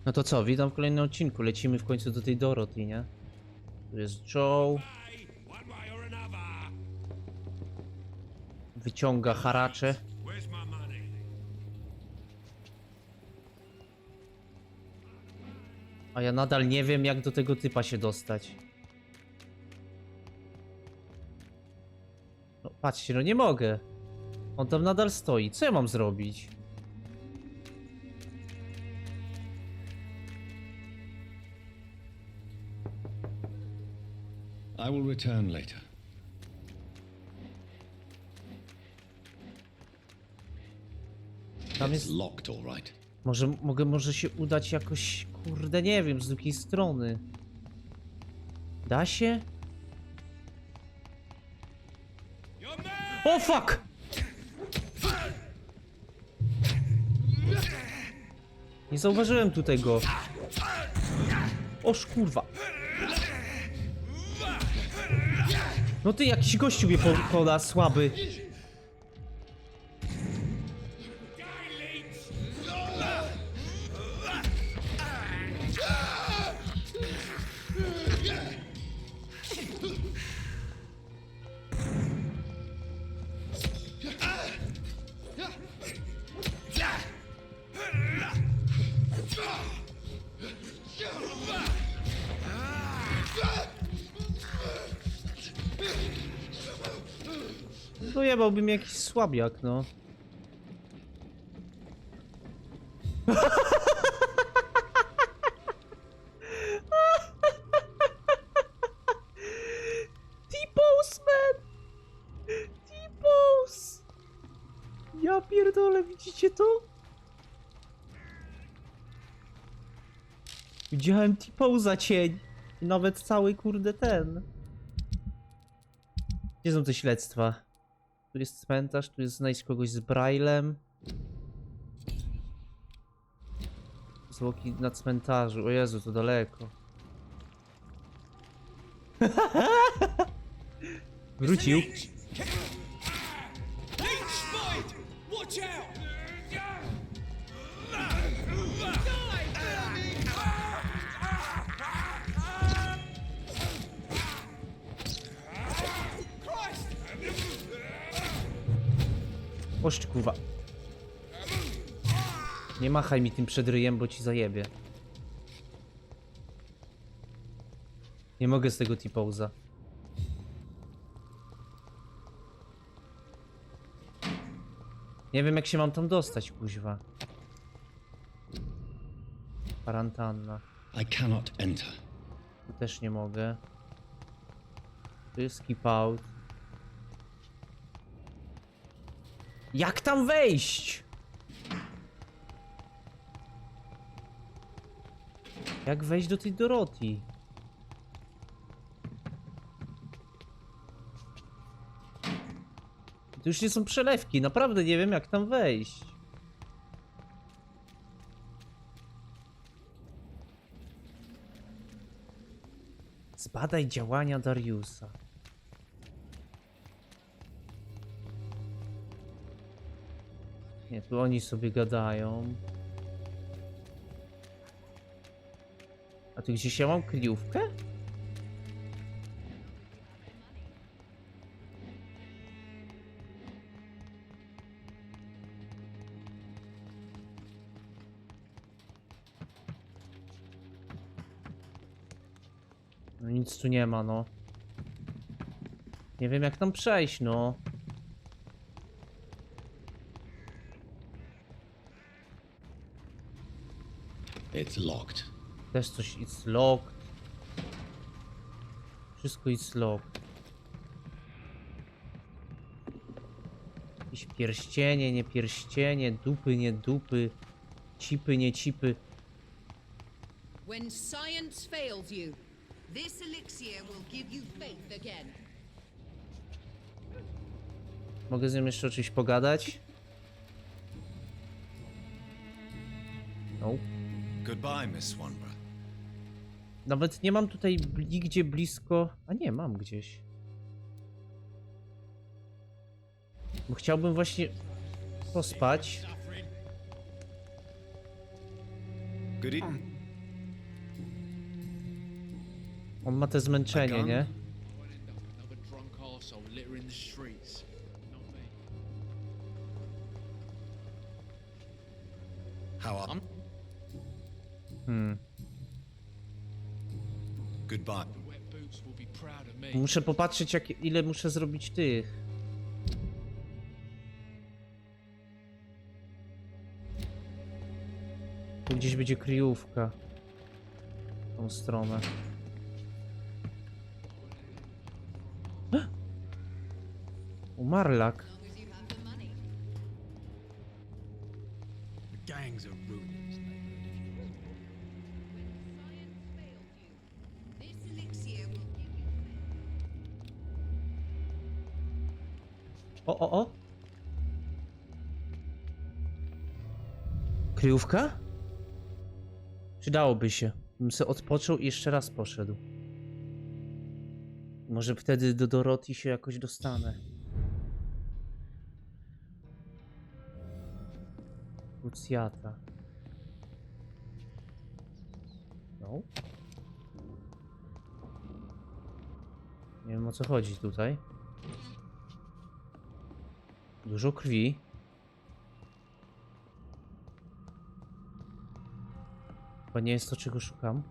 No to co, witam w kolejnym odcinku. Lecimy w końcu do tej Dorothy, nie? Tu jest Joe. Wyciąga haracze. A ja nadal nie wiem, jak do tego typa się dostać. No patrzcie, no nie mogę. On tam nadal stoi. Co ja mam zrobić? I will return later. Tam It's jest... locked, all right. Może się udać jakoś, kurde, nie wiem, z drugiej strony. Da się? O fuck! Nie zauważyłem tutaj go. Oż kurwa. No ty, jakiś gościu mnie poda, słaby. Dojebałbym jakiś słabiak, no. T-pose, man! T-pose! Ja pierdolę, widzicie to? Widziałem T-pose'a cień. I nawet cały, kurde, ten. Gdzie są te śledztwa? Tu jest cmentarz, tu jest znajdź kogoś z Braillem. Zwłoki na cmentarzu. O Jezu, to daleko. Wrócił. Ość kurwa. Nie machaj mi tym przed ryjem, bo ci zajebie. Nie mogę z tego T-pose'a. Nie wiem, jak się mam tam dostać, kuźwa. Kwarantanna. I cannot enter. Tu też nie mogę. Tu jest skip out. Jak tam wejść? Jak wejść do tej Dorothy? To już nie są przelewki, naprawdę nie wiem, jak tam wejść. Zbadaj działania Dariusa. Nie, tu oni sobie gadają. A tu gdzieś ja mam kryjówkę? No nic tu nie ma, no. Nie wiem, jak tam przejść, no. It's locked. Też coś, it's locked. Wszystko it's locked. Jakieś pierścienie, nie pierścienie, dupy, nie dupy, cipy, nie cipy. When science fails you, this elixir will give you faith again. Mogę z nią jeszcze o czymś pogadać? No. Goodbye, Miss Swanborough. Nawet nie mam tutaj nigdzie blisko... A nie, mam gdzieś. Bo chciałbym właśnie pospać. Good evening. On ma te zmęczenie, nie? Another drunk arsehole littering the streets. Not me. How are... Hmm. Goodbye. The wet boots will be proud of me. Muszę popatrzeć, ile muszę zrobić tych. Tu gdzieś będzie kryjówka. W tą stronę. Umarlak. As long as you have the money. The gangs are ruining this neighborhood. When science fails you, this elixir will give you O. Kryjówka? Przydałoby się. Bym se odpoczął i jeszcze raz poszedł. Może wtedy do Doroty się jakoś dostanę. Krucjata. No. Nie wiem, o co chodzi tutaj. Dużo krwi. Chyba nie jest to, czego szukam.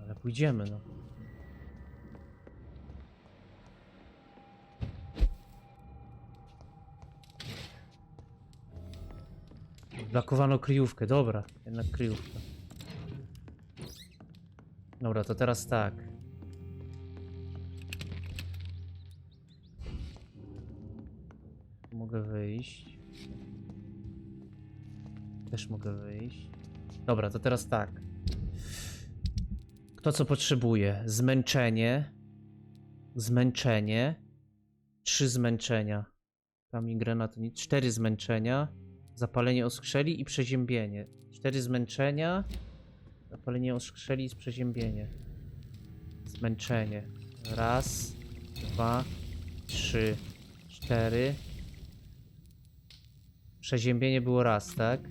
Ale pójdziemy, no. Blokowano kryjówkę, dobra. Jednak kryjówka. Dobra, to teraz tak. Mogę wyjść. Też mogę wyjść. Dobra, to teraz tak. Kto co potrzebuje? Zmęczenie. Zmęczenie. 3 zmęczenia. Ta migrena to nic. 4 zmęczenia. Zapalenie oskrzeli i przeziębienie. 4 zmęczenia. Zapalenie oskrzeli i przeziębienie. Zmęczenie. 1, 2, 3, 4. Przeziębienie było raz, tak?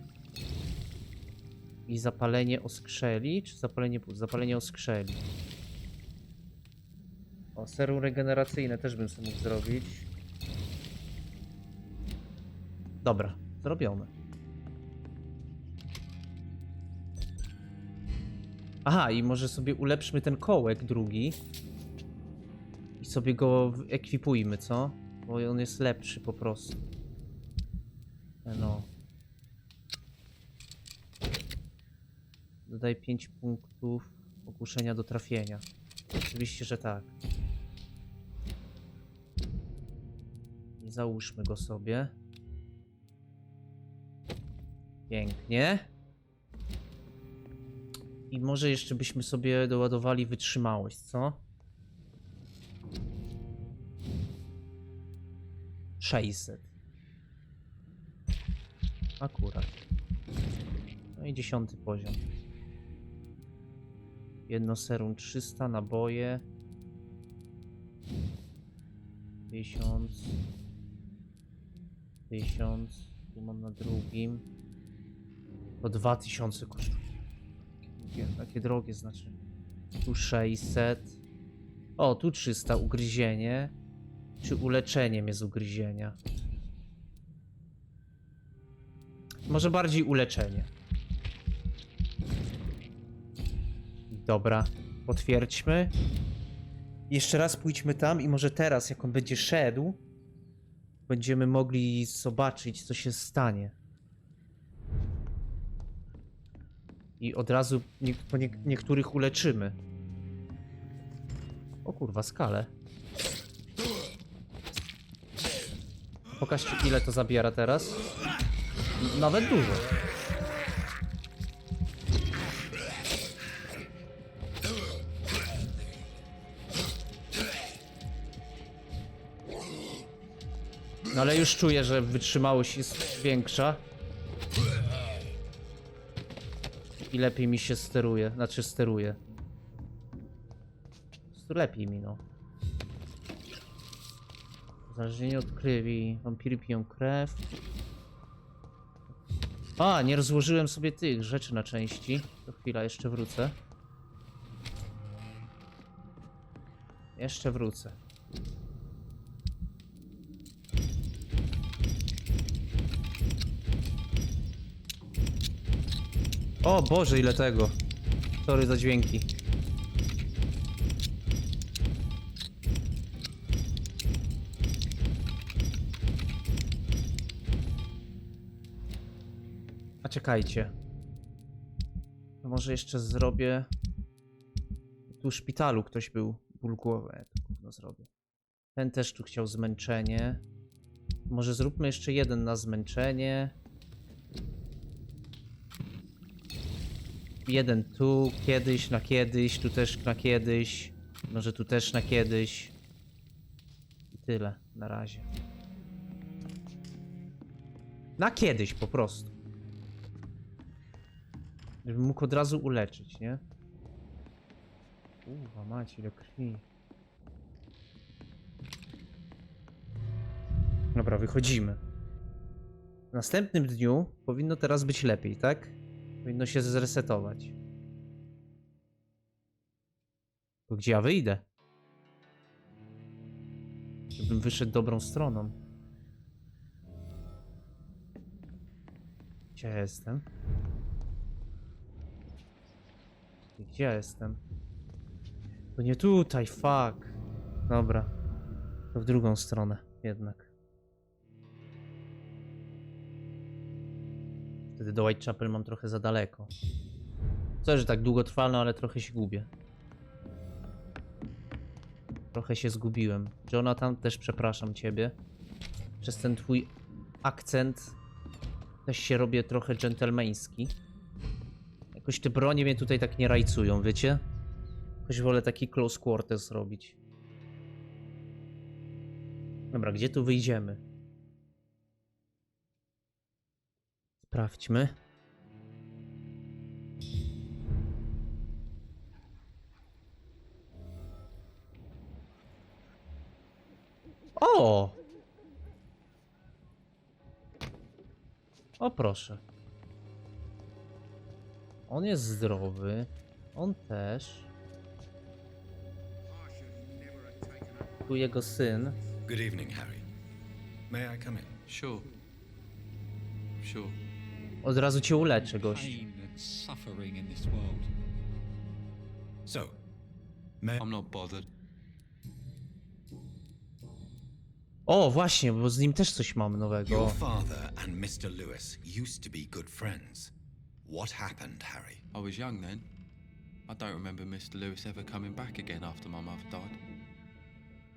I zapalenie oskrzeli, czy zapalenie płuc? Zapalenie oskrzeli. O, serum regeneracyjne też bym sobie mógł zrobić. Dobra, zrobione. Aha, i może sobie ulepszmy ten kołek drugi. I sobie go ekwipujmy, co? Bo on jest lepszy po prostu. No. Dodaj 5 punktów ogłuszenia do trafienia. Oczywiście, że tak. I załóżmy go sobie. Pięknie. I może jeszcze byśmy sobie doładowali wytrzymałość, co? 600. Akurat. No i 10 poziom. Jedno serum 300, naboje 1000. Tu mam na drugim. To 2000 kosztuje. Takie drogie znaczy. Tu 600. O, tu 300 ugryzienie. Czy uleczeniem jest ugryzienia? Może bardziej uleczenie. Dobra, potwierdźmy. Jeszcze raz pójdźmy tam i może teraz, jak on będzie szedł, będziemy mogli zobaczyć, co się stanie. I od razu niektórych uleczymy. O kurwa, skalę. Pokażcie, ile to zabiera teraz. Nawet dużo. No ale już czuję, że wytrzymałość jest większa. I lepiej mi się steruje. Znaczy steruje. Po prostu lepiej mi, no. Uzależnienie od krwi. Wampiry piją krew. A, nie rozłożyłem sobie tych rzeczy na części. To chwila, jeszcze wrócę. Jeszcze wrócę. O Boże, ile tego. Sorry za dźwięki. A czekajcie. To może jeszcze zrobię... Tu w szpitalu ktoś był. Ból głowy. To gówno zrobię. Ten też tu chciał zmęczenie. Może zróbmy jeszcze jeden na zmęczenie. Jeden tu, kiedyś na kiedyś, tu też na kiedyś. Może tu też na kiedyś. I tyle na razie. Na kiedyś po prostu. Żebym mógł od razu uleczyć, nie? Macie, ile krwi. Dobra, wychodzimy. W następnym dniu powinno teraz być lepiej, tak? Powinno się zresetować. To gdzie ja wyjdę? Żebym wyszedł dobrą stroną. Gdzie ja jestem? Gdzie ja jestem? To nie tutaj, fuck. Dobra. To w drugą stronę jednak. Wtedy do Whitechapel mam trochę za daleko. Co, że tak długo trwa, no ale trochę się gubię. Trochę się zgubiłem. Jonathan, też przepraszam ciebie. Przez ten twój akcent też się robię trochę dżentelmeński. Jakoś te bronie mnie tutaj tak nie rajcują, wiecie? Jakoś wolę taki close quarters robić. Dobra, gdzie tu wyjdziemy? Sprawdźmy. O! O proszę. On jest zdrowy. On też. Tu jego syn. Good evening, Harry. May I come in? Sure. Sure. Od razu cię uleczy, gość. Pain and suffering in this world. So, may I'm not bothered. O, właśnie, bo z nim też coś mam nowego. your father and Mr. Lewis used to be good friends. What happened, Harry? I was young then. I don't remember Mr. Lewis ever coming back again after my mother died.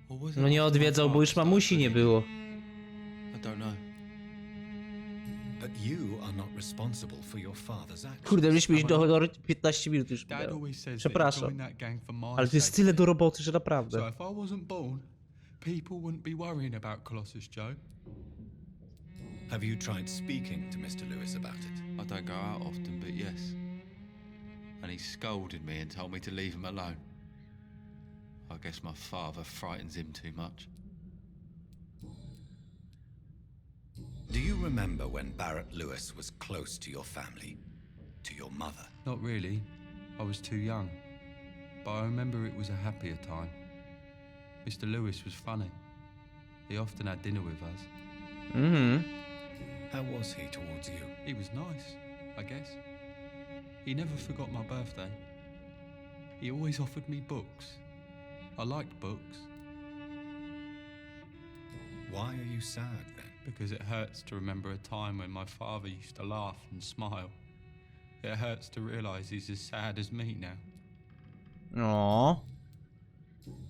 Or was it No nie after my odwiedzał, bo już father mamusi started nie living? było. I don't know. But you are not responsible for your father's actions. Kurde, mieliśmy iść do 15 minut już. Dad always says that he Przepraszam. joined that gang for my Ale tu jest sake. tyle do roboty, że So naprawdę. if I wasn't born, people wouldn't be worrying about Colossus Joe. Have you tried speaking to Mr. Lewis about it? I don't go out often, but yes. And he scolded me and told me to leave him alone. I guess my father frightens him too much. Do you remember when Barrett Lewis was close to your family? To your mother? Not really. I was too young. But I remember it was a happier time. Mr. Lewis was funny. He often had dinner with us. Mhm. How was he towards you? He was nice, I guess. He never forgot my birthday. He always offered me books. I liked books Why are you sad then? because it hurts to remember a time when my father used to laugh and smile. It hurts to realize he's as sad as me now. O.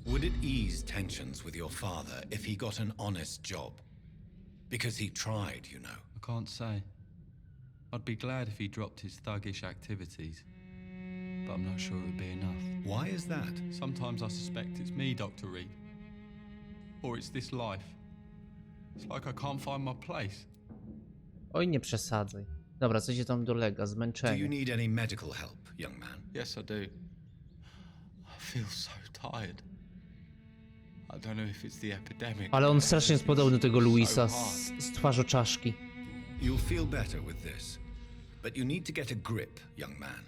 Would it ease tensions with your father if he got an honest job? Because he tried, you know. I can't say. I'd be glad if he dropped his thuggish activities, but I'm not sure it would be enough. Why is that? Sometimes I suspect it's me, Dr. Reed. Or it's this life. It's like I can't find my place. Oj, nie przesadzaj. Dobra, co się tam dolega? Do you Zmęczenie. need any medical help, young man? Yes, I do. I feel so tired. I don't know if it's the epidemic. Ale on strasznie jest podobny do tego So Louisa hard. z twarzoczaszki. You'll feel better with this. But you need to get a grip, young man.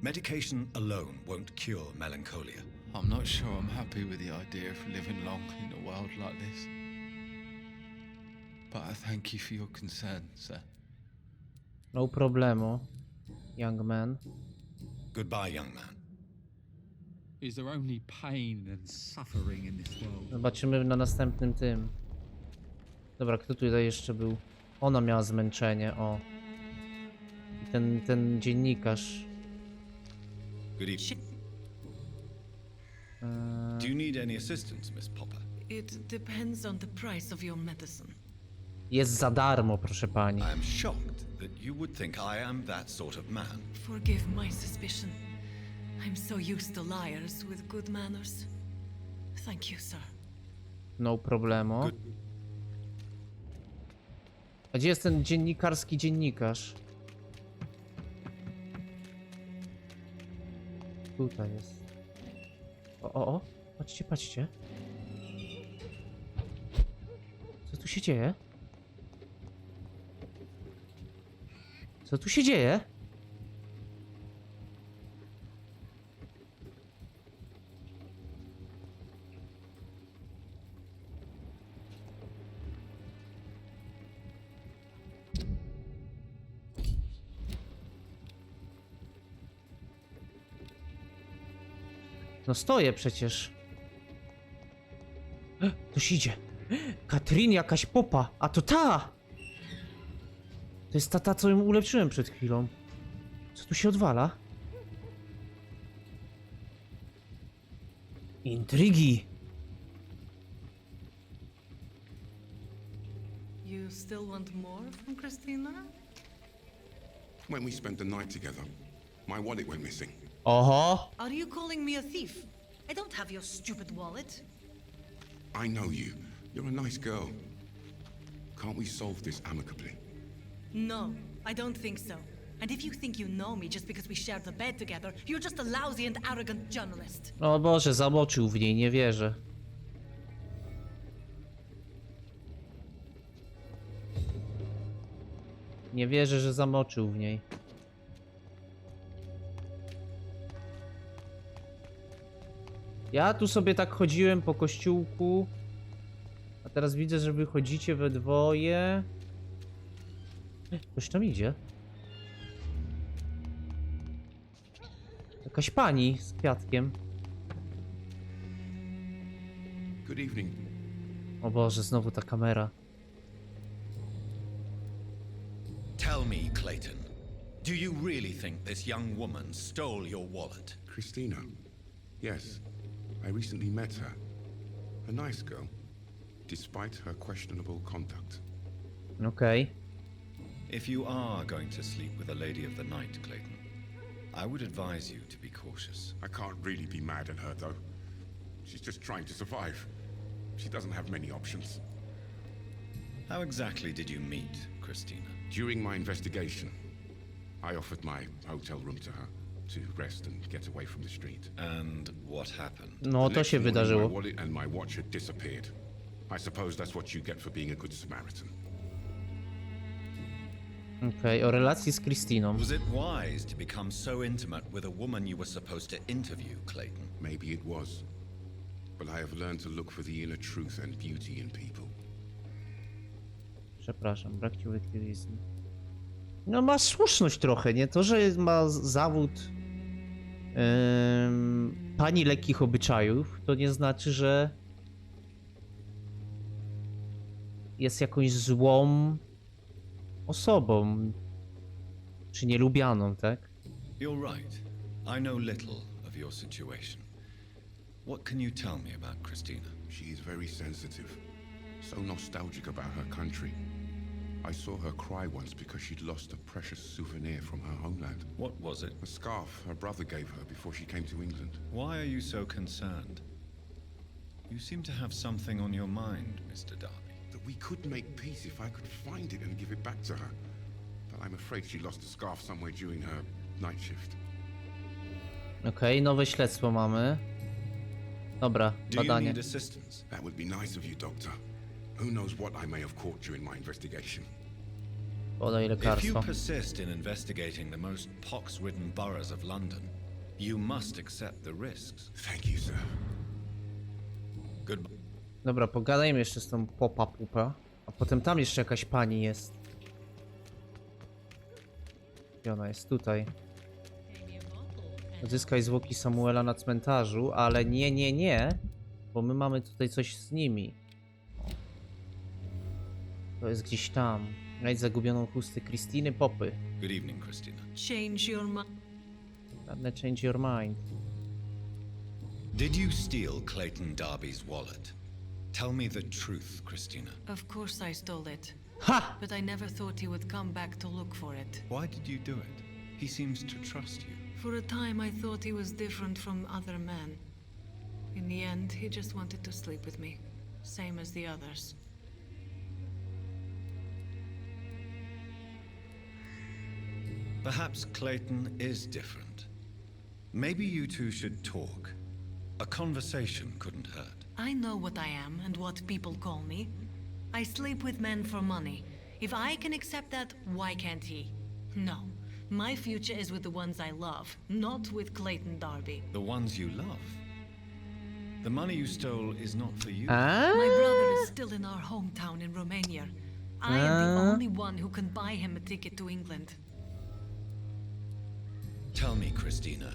Medication alone won't cure melancholia. I'm not sure I'm happy with the idea of living long in a world like this. But I thank you for your concern, sir. No problemu, young man. Goodbye, young man. Is there only pain and suffering in this world? Zobaczymy na następnym tym. Dobra, kto tutaj jeszcze był? Ona miała zmęczenie, o. I ten dziennikarz. Good evening. Do you need any assistance, Miss Popper? It depends on the price of your medicine. Jest za darmo, proszę pani. I am shocked that you would think I am that sort of man. Forgive my suspicion. I'm so used to liars with good manners. Thank you, sir. No problemu. A gdzie jest ten dziennikarski dziennikarz? Tutaj jest. O. Patrzcie, patrzcie. Co tu się dzieje? Co tu się dzieje? No stoję przecież. Ktoś idzie. Katrin, jakaś popa. A to ta! To jest ta, co ją ulepszyłem przed chwilą. Co tu się odwala? Intrygi. You still want more from Christina? When we spent the night together, my wallet went missing. Oho. Are you calling me a thief? I don't have your stupid wallet. I know you. You're a nice girl. Can't we solve this amicably? No, I don't think so. And if you think you know me just because we shared the bed together, you're just a lousy and arrogant journalist. O Boże, zamoczył w niej, nie wierzę. Nie wierzę, że zamoczył w niej. Ja tu sobie tak chodziłem po kościółku. A teraz widzę, że wy chodzicie we dwoje. Ktoś tam idzie. Jakaś pani z kwiatkiem. Good evening. O Boże, znowu ta kamera. Tell me, Clayton, do you really think this young woman stole your wallet? Christina. Yes. I recently met her. A nice girl, despite her questionable conduct. Okej. If you are going to sleep with a lady of the night, Clayton, I would advise you to be cautious. I can't really be mad at her, though. She's just trying to survive. She doesn't have many options. How exactly did you meet Christina? During my investigation, I offered my hotel room to her to rest and get away from the street. And what happened? No The to next się morning, wydarzyło. My wallet and my watch had disappeared. I suppose that's what you get for being a good Samaritan. Okej, o relacji z Christiną. Was it wise to become so intimate with a woman you were supposed to interview, Clayton? Maybe it was. But I have learned to look for the inner truth and beauty in people. Przepraszam, brak ci wizji. No ma słuszność trochę, nie? To, że ma zawód pani lekkich obyczajów, to nie znaczy, że jest jakąś złą osobą, czy nielubianą, tak? You're right. I know little of your situation. What can you tell me about Christina? She is very sensitive, so nostalgic about her country. I saw her cry once because she'd lost a precious souvenir from her homeland. What was it? A scarf her brother gave her before she came to England. Why are you so concerned? You seem to have something on your mind, Mr. Darby. That we could make peace if I could find it and give it back to her. But I'm afraid she lost the scarf somewhere during her night shift. Okej, nowe śledztwo mamy. Dobra, Do you badanie. need assistance? That would be nice of you, Doctor. Who knows what I may have caught during my investigation. Podaj If you lekarstwo. persist in investigating the most pox-ridden boroughs of London, you must accept the risks. Thank you, sir. Goodbye. Dobra, pogadajmy jeszcze z tą popa pupa. A potem tam jeszcze jakaś pani jest. Gdzie ona jest? Tutaj. Odzyskaj zwłoki Samuela na cmentarzu, ale nie. Bo my mamy tutaj coś z nimi. O. To jest gdzieś tam. Znajdź zagubioną chustę Krystyny Popy. Good evening, Christina. Change your mind. Żadne change your mind. Did you steal Clayton Darby's wallet? Tell me the truth, Christina. Of course I stole it. Ha! But I never thought he would come back to look for it. Why did you do it? He seems to trust you. For a time I thought he was different from other men. In the end, he just wanted to sleep with me. Same as the others. Perhaps Clayton is different. Maybe you two should talk. A conversation couldn't hurt. I know what I am and what people call me. I sleep with men for money. If I can accept that, why can't he? No. My future is with the ones I love, not with Clayton Darby. The ones you love. The money you stole is not for you. My brother is still in our hometown in Romania. I am the only one who can buy him a ticket to England. Tell me, Christina,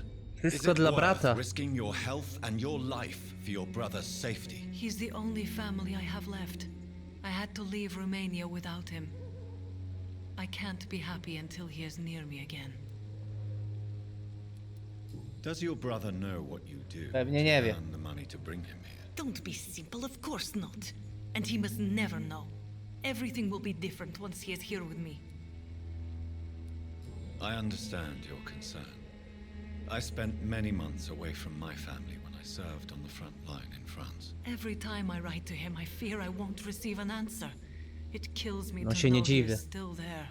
is Wszystko it dla worth brata. risking your health and your life for your brother's safety? He's the only family I have left. I had to leave Romania without him. I can't be happy until he is near me again. Does your brother know what you do Pewnie nie wie. to earn the money to bring him here? Don't be simple, of course not. And he must never know. Everything will be different once he is here with me. I understand your concern. I spent many months away from my family when I served on the front line in France. Every time I write to him, I fear I won't receive an answer. It kills me No to się nie know he dziwię. is still there.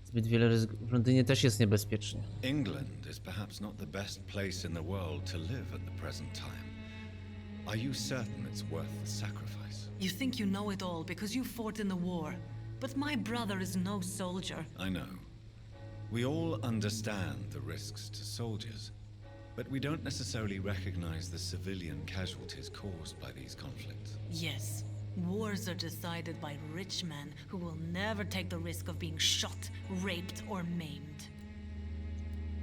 Zbyt wiele ryzyków. W Londynie też jest niebezpiecznie. England is perhaps not the best place in the world to live at the present time. Are you certain it's worth the sacrifice? You think you know it all because you fought in the war. But my brother is no soldier. I know. We all understand the risks to soldiers, but we don't necessarily recognize the civilian casualties caused by these conflicts. Yes, wars are decided by rich men who will never take the risk of being shot, raped, or maimed.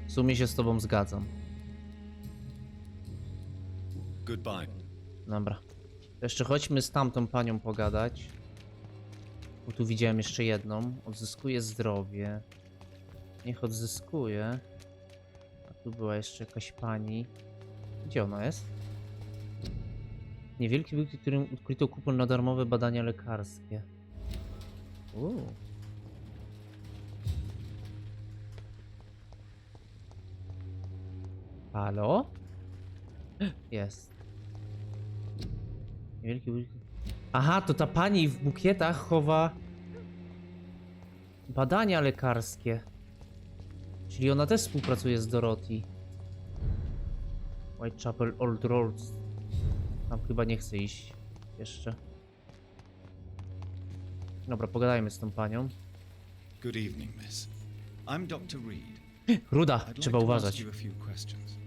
W sumie się z tobą zgadzam. Goodbye. Dobra. Jeszcze chodźmy z tamtą panią pogadać. Bo tu widziałem jeszcze jedną. Odzyskuje zdrowie. Niech odzyskuje. A tu była jeszcze jakaś pani. Gdzie ona jest? Niewielki byk, w którym odkryto kupon na darmowe badania lekarskie. Halo? Jest. Niewielki byk. Aha, to ta pani w bukietach chowa badania lekarskie. Czyli ona też współpracuje z Dorothy. Whitechapel Old Roads. Tam chyba nie chcę iść jeszcze. Dobra, pogadajmy z tą panią. Good evening, miss. I'm Dr. Reid. Ruda, I'd trzeba like to uważać. ask you a few questions.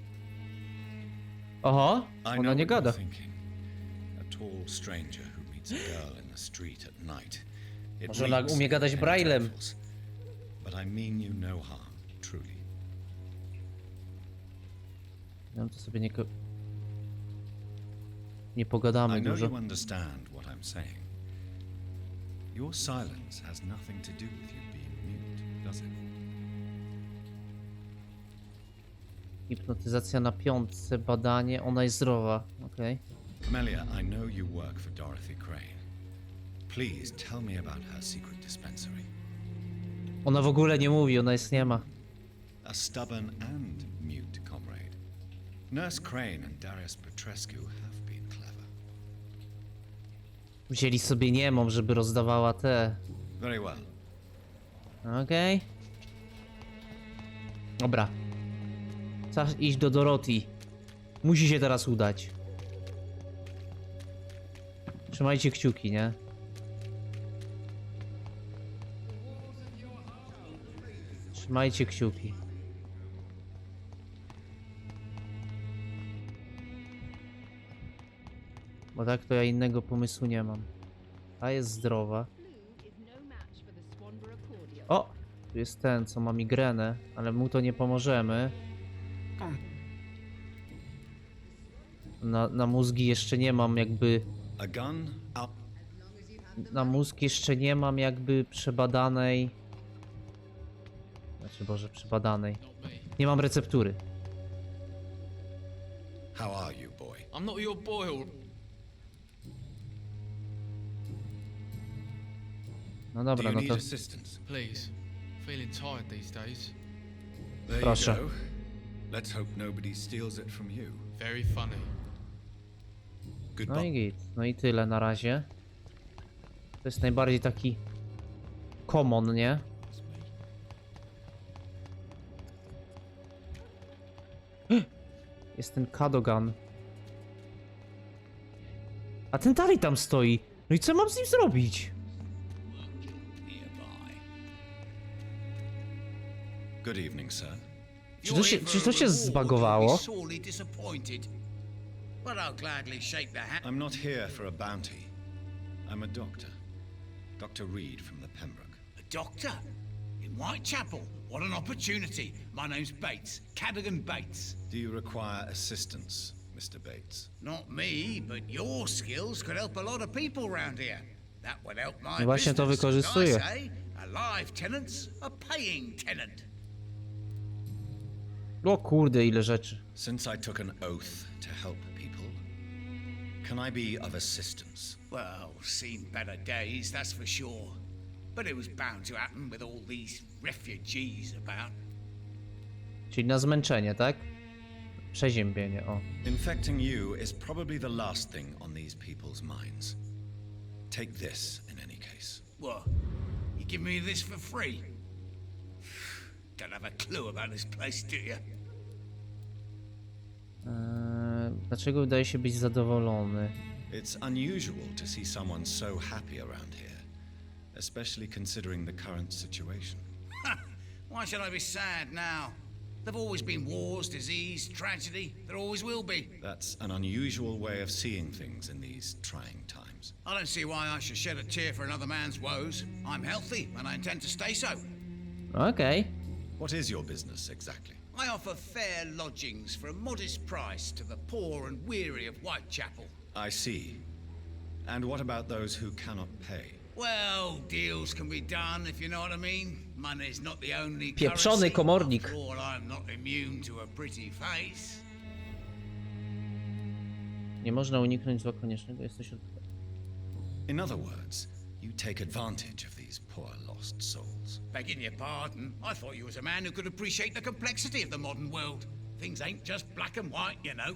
Oho, I ona know nie what gada. you're thinking. A tall stranger who meets a girl in the street at night. It Może ona reeks umie gadać of braillem. tentacles. But I mean you no harm, truly. No to sobie nie pogadamy I know dużo. you understand what I'm saying. Your silence has nothing to do with you being mute, does it? Hipnotyzacja na piątce, badanie, ona jest zdrowa. Okej. Amelia, I know you work for Dorothy Crane. Please tell me about her secret dispensary. Ona w ogóle nie mówi, ona jest niema. A stubborn and mute comrade. Nurse Crane and Darius Petrescu have been clever. Wzięli sobie niemą, żeby rozdawała te. Very well. Okej. Dobra. Trzeba iść do Dorothy. Musi się teraz udać. Trzymajcie kciuki, nie? Trzymajcie kciuki. Bo tak to ja innego pomysłu nie mam. Ta jest zdrowa. O! Tu jest ten, co ma migrenę, ale mu to nie pomożemy. Na mózgi jeszcze nie mam jakby... A gun out. Na mózg jeszcze nie mam jakby przebadanej... Znaczy, Boże, przebadanej. Nie mam receptury. How are you, boy? I'm not your boy. No Do dobra, you no need to... assistance? Please. Feeling tired these days. There Proszę. you go. Let's hope nobody steals it from you. Very funny. No i Goodbye. git. No i tyle na razie. To jest najbardziej taki... common, nie? Jest ten Cadogan. A ten dalej tam stoi. No i co mam z nim zrobić? Good evening, sir. Czy to się zbagowało? I'm not here for a bounty. I'm a doctor. Dr. Reed from the Pembroke. A doctor? In Whitechapel? What an opportunity. My name's Bates. Cadogan Bates. Do you require assistance, Mr. Bates? Not me, but your skills could help a lot of people round here. That would help my No właśnie to business. As I wykorzystuję. say, a live tenant's a paying tenant. O kurde, ile rzeczy. Since I took an oath to help people, can I be of assistance? Well, seen better days, that's for sure. But it was bound to happen with all these refugees about. Czyli na zmęczenie, tak? Przeziębienie, o. Infecting you is probably the last thing on these people's minds. Take this in any case. What? You give me this for free? Don't have a clue about this place, do you? Dlaczego wydaje się być zadowolony? It's unusual to see someone so happy around here, especially considering the current situation. Why should I be sad now? There've always been wars, disease, tragedy. There always will be. That's an unusual way of seeing things in these trying times. I don't see why I should shed a tear for another man's woes. I'm healthy, and I intend to stay so. Okej. What is your business exactly? I offer fair lodgings for a modest price to the poor and weary of Whitechapel. I see. And what about those who cannot pay? Well, deals can be done, if you know what I mean. Money's not the only Pieprzony currency. komornik. After all, I'm not immune to a pretty face. Nie można uniknąć zła koniecznego, jesteś od... In other words, you take advantage of these poor lost souls. Begging your pardon, I thought you was a man who could appreciate the complexity of the modern world. Things ain't just black and white, you know.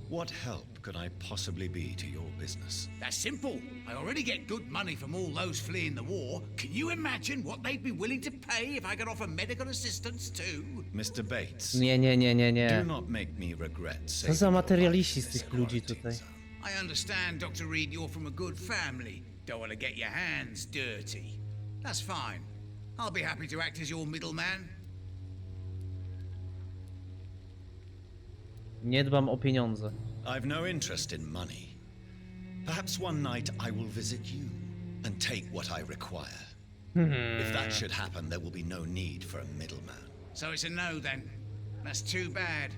What help could I possibly be to your business? That's simple. I already get good money from all those fleeing the war. Can you imagine what they'd be willing to pay if I could offer medical assistance too? Mr. Bates, Nie. do not make me regret Co saving za your materialiści life z in tych this ludzi quarantine tutaj. zone. I understand, Dr. Reed, you're from a good family. Don't want to get your hands dirty. That's fine. I'll be happy to act as your middleman. Nie dbam o pieniądze. I've no interest in money. Perhaps one night I will visit you and take what I require. If that should happen, there will be no need for a middleman. So it's a no then. That's too bad.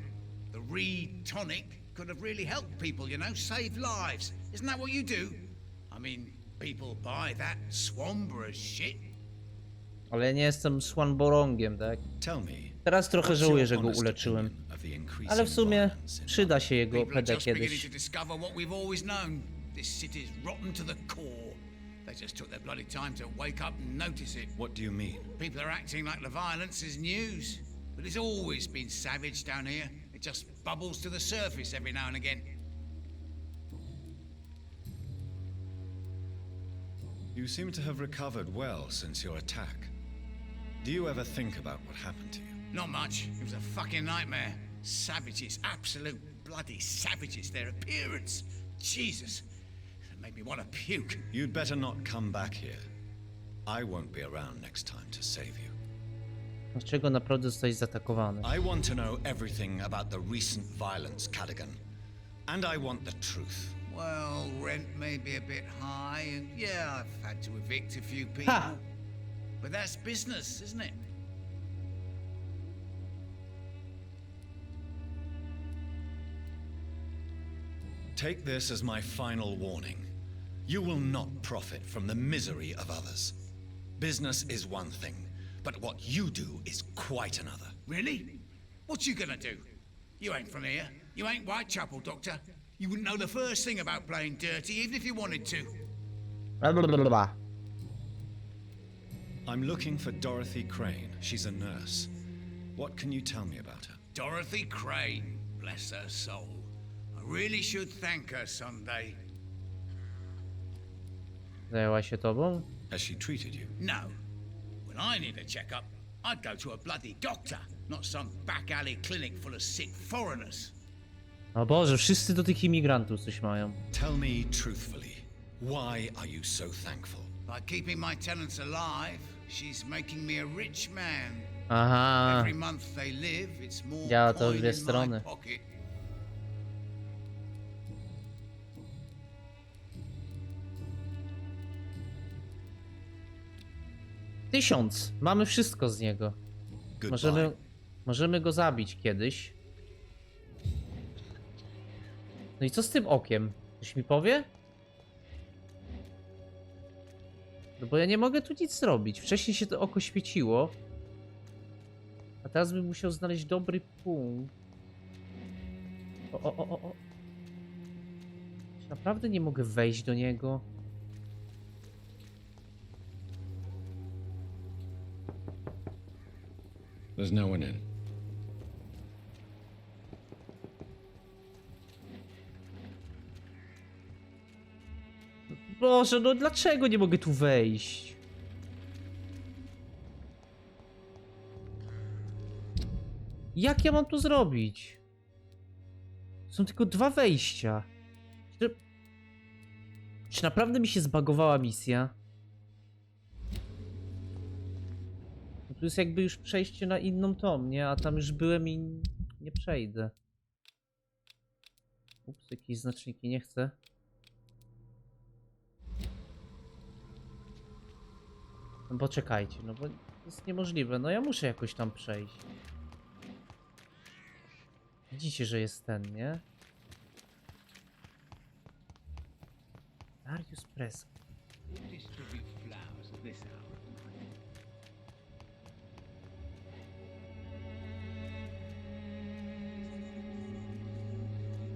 The Reed tonic could have really helped people, you know, save lives. Isn't that what you do? I mean, people buy that Swamborough's shit. Ale nie jestem swanborongiem, tak? Tell me, Teraz trochę what's żałuję, your że go honest uleczyłem. opinion of the increasing Ale w sumie violence in przyda się jego People are PD just beginning kiedyś. to discover what we've always known. This city's rotten to the core. They just took their bloody time to wake up and notice it. What do you mean? People are acting like the violence is news. But it's always been savage down here. It just bubbles to the surface every now and again. You seem to have recovered well since your attack. Do you ever think about what happened to you? Not much. It was a fucking nightmare. Savages, absolute bloody savages, their appearance. Jesus, it made me want to puke. You'd better not come back here. I won't be around next time to save you. Dlaczego naprawdę zostałeś zaatakowany? I want to know everything about the recent violence, Cadogan. And I want the truth. Well, rent may be a bit high, and yeah, I've had to evict a few people. Ha! But that's business, isn't it? Take this as my final warning. You will not profit from the misery of others. Business is one thing, but what you do is quite another. Really? What you gonna do? You ain't from here. You ain't Whitechapel, Doctor. You wouldn't know the first thing about playing dirty, even if you wanted to. I'm looking for Dorothy Crane. She's a nurse. What can you tell me about her? Dorothy Crane, bless her soul. I really should thank her someday. Zajęła się tobą? Has she treated you? No. When I need a checkup, I'd go to a bloody doctor, not some back alley clinic full of sick foreigners. O Boże, wszyscy do tych imigrantów coś mają. Tell me truthfully, why are you so thankful? By keeping my tenants alive, she's making me a rich man. Aha. Every month they live, it's more Działa to w coin dwie in my strony. pocket. Tysiąc. Mamy wszystko z niego. Goodbye. Możemy go zabić kiedyś. No i co z tym okiem? Ktoś mi powie? No bo ja nie mogę tu nic zrobić. Wcześniej się to oko świeciło. A teraz bym musiał znaleźć dobry punkt. O. Czy naprawdę nie mogę wejść do niego? There's no one in. Boże, no dlaczego nie mogę tu wejść? Jak ja mam tu zrobić? Są tylko dwa wejścia. Czy naprawdę mi się zbagowała misja? No tu jest jakby już przejście na inną tom, nie? A tam już byłem i nie przejdę. Ups, jakieś znaczniki, nie chcę. No bo czekajcie, no bo to jest niemożliwe. No ja muszę jakoś tam przejść. Widzicie, że jest ten, nie? Darius Presk.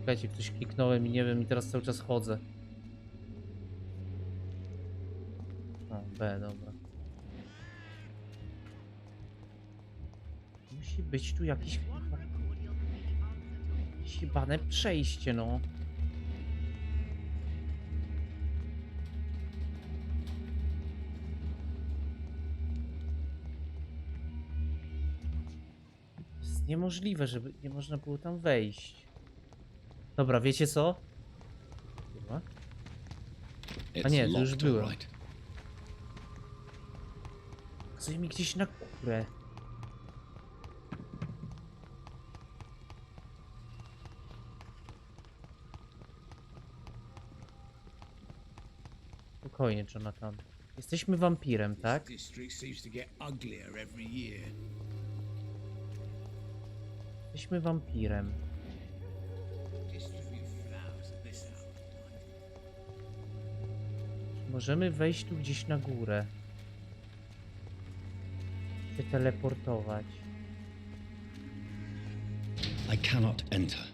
Czekajcie, ktoś kliknąłem i nie wiem, i teraz cały czas chodzę. O, B, dobra. Musi być tu jakieś jebane przejście, no. Jest niemożliwe, żeby nie można było tam wejść. Dobra, wiecie co? Chyba. A nie, to już byłem. Coś mi gdzieś na górę. Spokojnie, Jonathan. Jesteśmy wampirem, tak? Jesteśmy wampirem. Możemy wejść tu gdzieś na górę. Się teleportować. I cannot enter.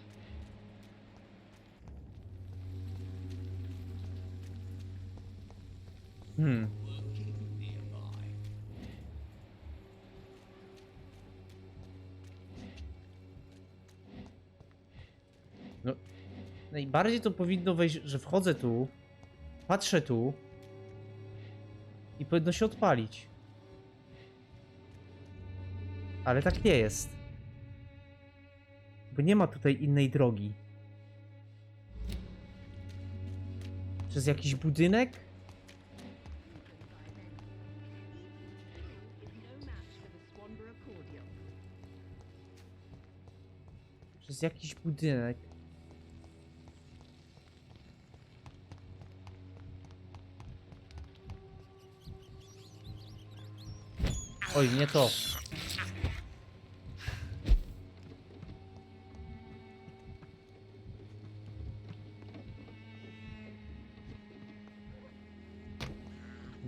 No, najbardziej to powinno wejść, że wchodzę tu, patrzę tu i powinno się odpalić. Ale tak nie jest. Bo nie ma tutaj innej drogi. Przez jakiś budynek? Przez jakiś budynek. Oj, nie to.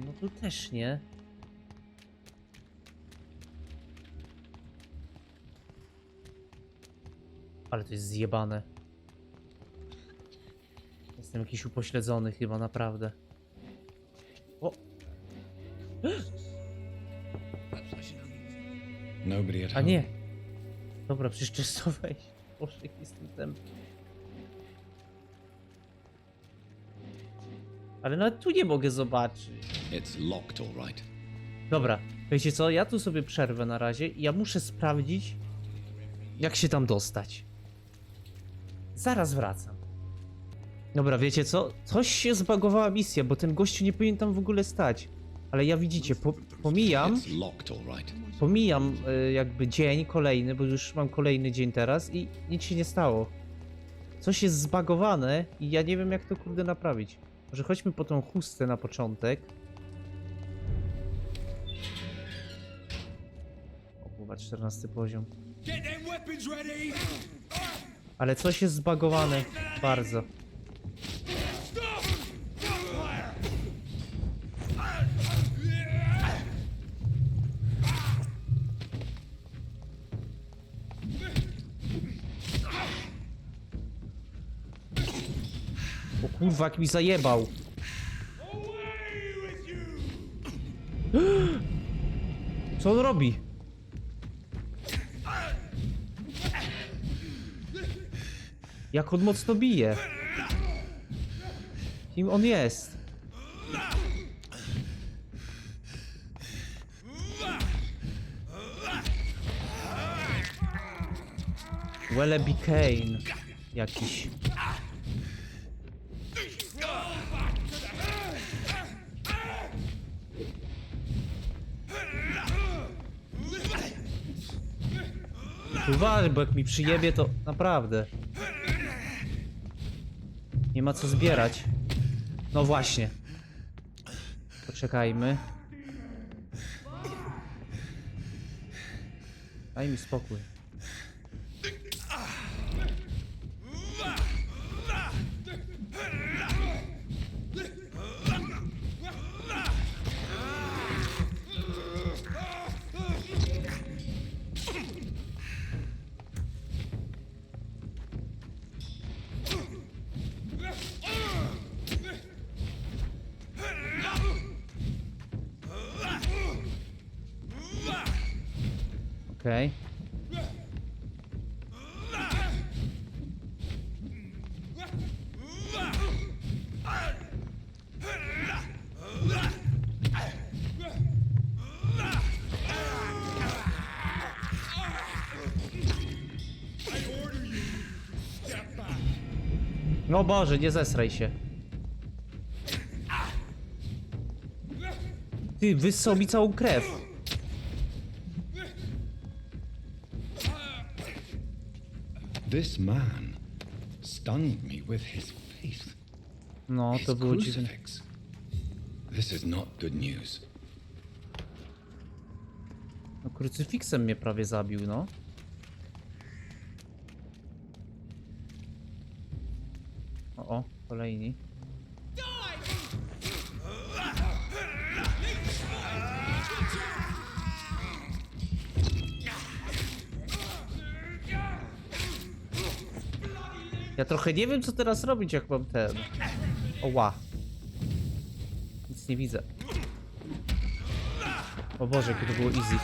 No tu też nie. Ale to jest zjebane. Jestem jakiś upośledzony chyba, naprawdę. O! A nie! Dobra, przecież trzeba wejść. Boże, jaki jestem tępy. Ale nawet tu nie mogę zobaczyć. Dobra, wiecie co? Ja tu sobie przerwę na razie i ja muszę sprawdzić, jak się tam dostać. Zaraz wracam. Dobra, wiecie co? Coś się zbagowała misja, bo ten gościu nie powinien tam w ogóle stać. Ale ja widzicie, pomijam jakby dzień kolejny, bo już mam kolejny dzień teraz i nic się nie stało. Coś jest zbagowane i ja nie wiem, jak to kurde naprawić. Może chodźmy po tą chustę na początek. O kurwa, 14 poziom. Ale coś jest zbagowane bardzo. O kurwa, jak mi zajebał. Co on robi? Jak on mocno bije. Kim on jest? Welleby Kane jakiś. Uważaj, bo jak mi przyjebie, to naprawdę nie ma co zbierać. No właśnie. Poczekajmy. Daj mi spokój. Okej. No Boże, nie zesraj się. Ty, wyssał mi całą krew. This man stunned me with his faith. No, to było dziwne. This is not good news. No, krucyfiksem mnie prawie zabił, no. O, kolejni. Ja trochę nie wiem, co teraz robić, jak mam ten... Oła. Nic nie widzę. O Boże, jakie to było easy.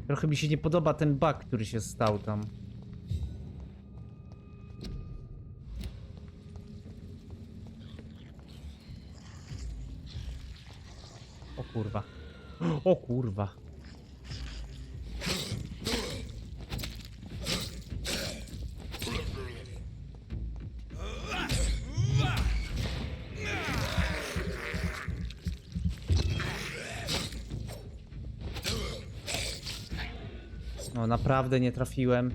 Trochę mi się nie podoba ten bug, który się stał tam. O kurwa. O kurwa. No naprawdę nie trafiłem.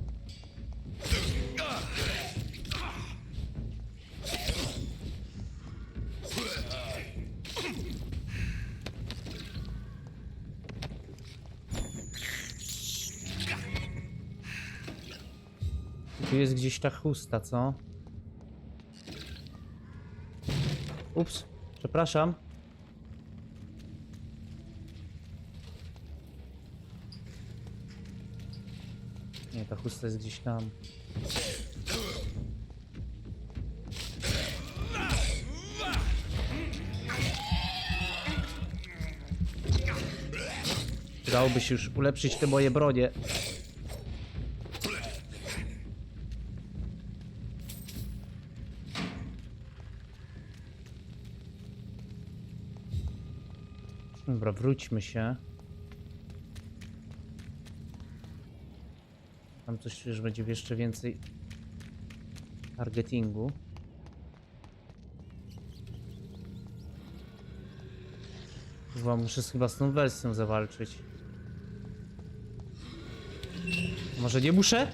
Tu jest gdzieś ta chusta, co? Ups, przepraszam. Nie, ta chusta jest gdzieś tam. Dałoby się już ulepszyć te moje bronie. Dobra, wróćmy się. Tam coś już będzie jeszcze więcej targetingu. Chyba muszę chyba z tą wersją zawalczyć. Może nie muszę?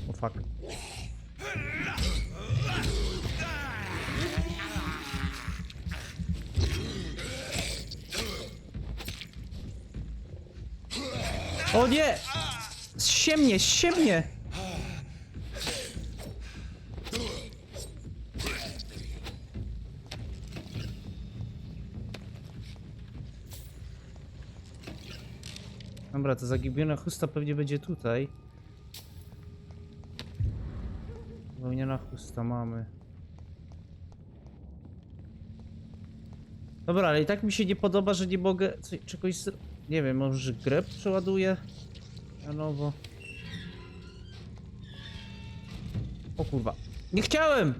O fuck. O nie! Zsiemnie, zsiemnie! Dobra, to zagibiona chusta pewnie będzie tutaj. Wełniana chusta mamy. Dobra, ale i tak mi się nie podoba, że nie mogę czegoś... Nie wiem, może grę przeładuję? Na nowo. O kurwa. Nie chciałem!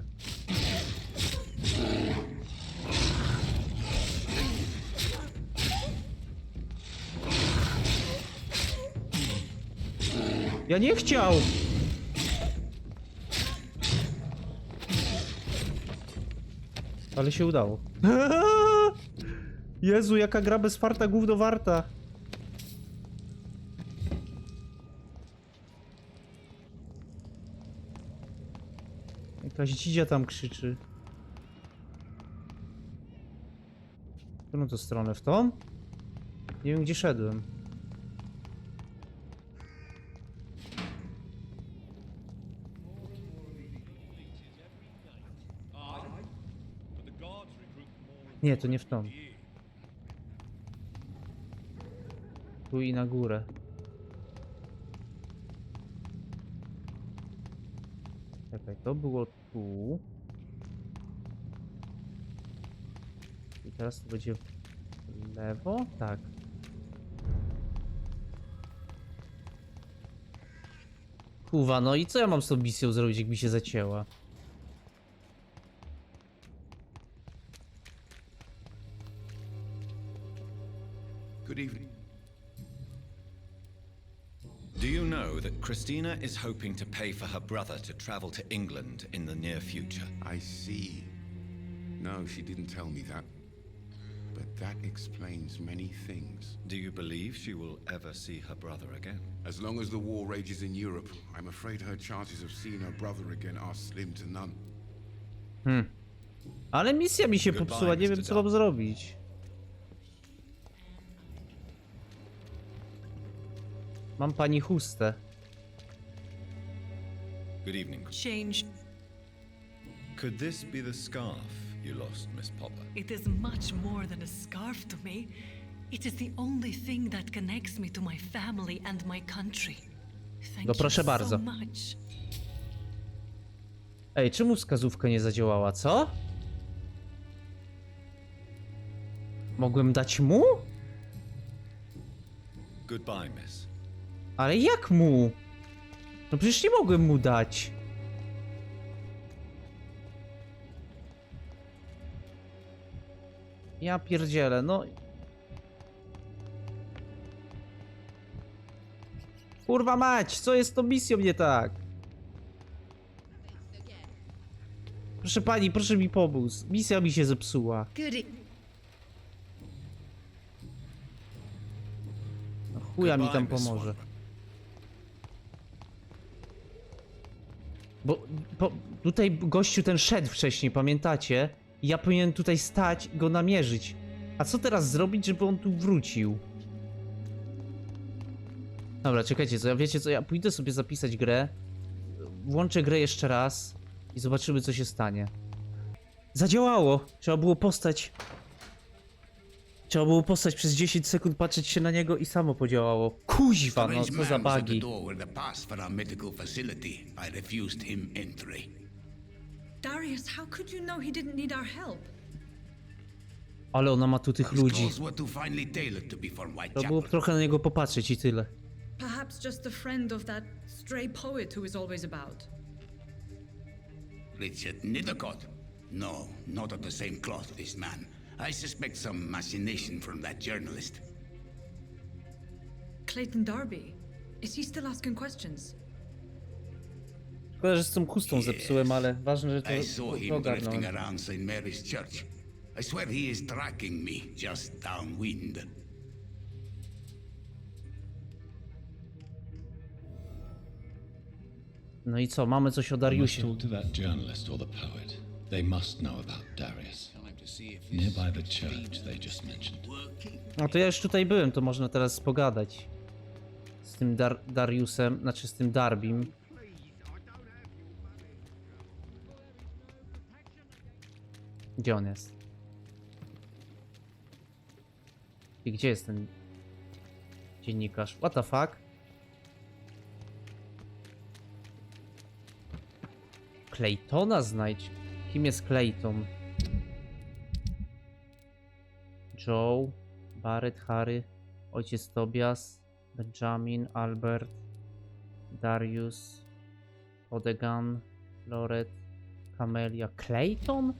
Ja nie chciał! Ale się udało. Jezu, jaka gra bez farta gówno warta. Jakaś dzidzia tam krzyczy. W którą to stronę? W tą? Nie wiem, gdzie szedłem. Nie, to nie w tą. Tu i na górę. Czekaj, to było tu. I teraz to będzie w lewo? Tak. Kurwa, no i co ja mam z tą misją zrobić, jak mi się zacięła? Good evening. Do you know that Christina is hoping to pay for her brother to travel to England in the near future? I see. No, she didn't tell me that. But that explains many things. Do you believe she will ever see her brother again? As long as the war rages in Europe, I'm afraid her chances of seeing her brother again are slim to none. Ale misja mi się popsuła, nie wiem co mam zrobić. Mam pani chustę. Good evening. Change. Could this be the scarf you lost, Miss Popper? It is much more than a scarf to me. It is the only thing that connects me to my family and my country. Thank No proszę you bardzo. so much. Ej, czemu wskazówka nie zadziałała, co? Mogłem dać mu? Goodbye, miss. Ale jak mu? No przecież nie mogłem mu dać. Ja pierdzielę, no. Kurwa mać, co jest z tą misją nie tak? Proszę pani, proszę mi pomóc. Misja mi się zepsuła. No chuja mi tam pomoże. Bo tutaj gościu ten szedł wcześniej, pamiętacie? I ja powinienem tutaj stać i go namierzyć. A co teraz zrobić, żeby on tu wrócił? Dobra, czekajcie, co ja wiecie co, ja pójdę sobie zapisać grę. Włączę grę jeszcze raz i zobaczymy co się stanie. Zadziałało! Trzeba było postać przez 10 sekund, patrzeć się na niego i samo podziałało. Kuźwa, no co za bugi. Darius, how could you know he didn't need our help? Ale ona ma tu tych ludzi. To było trochę na niego popatrzeć i tyle. Perhaps just a friend of that stray poet who is always about. Richard Nethercott? No, not of the same cloth, this man. I suspect some machination from that journalist. Clayton Darby. Is he still asking questions? Szkoda, że z tą chustą zepsułem, ale ważne, że to I saw him ogarnąłem. drifting around St. Mary's Church. I swear he is tracking me just downwind. No i co, mamy coś o I must Dariusie. talk to that journalist or the poet. They must know about Darius. Nearby the church they just mentioned. No to ja już tutaj byłem, to można teraz pogadać. Z tym Dariusem, znaczy z tym Darbim. Gdzie on jest? I gdzie jest ten dziennikarz? What the fuck? Claytona znajdź. Kim jest Clayton? Joe, Barrett, Harry, ojciec Tobias, Benjamin, Albert, Darius, Odegan, Loret, Camelia. Clayton?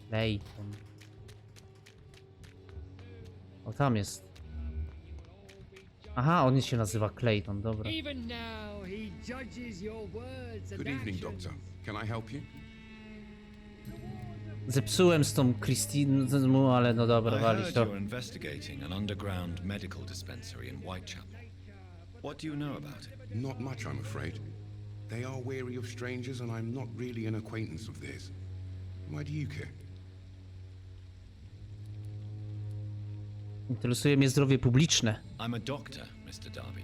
Clayton. O, tam jest. Aha, on się nazywa Clayton, dobra. Good evening, Doctor. Can I help you? Zepsułem z tą Christine, ale no dobra, I walić heard to. you're investigating an underground medical dispensary in Whitechapel. What do you know about it? Not much, I'm afraid. They are wary of strangers, and I'm not really an acquaintance of theirs. Why do you care? Interesuje mnie zdrowie publiczne. I'm a doctor, Mr. Darby.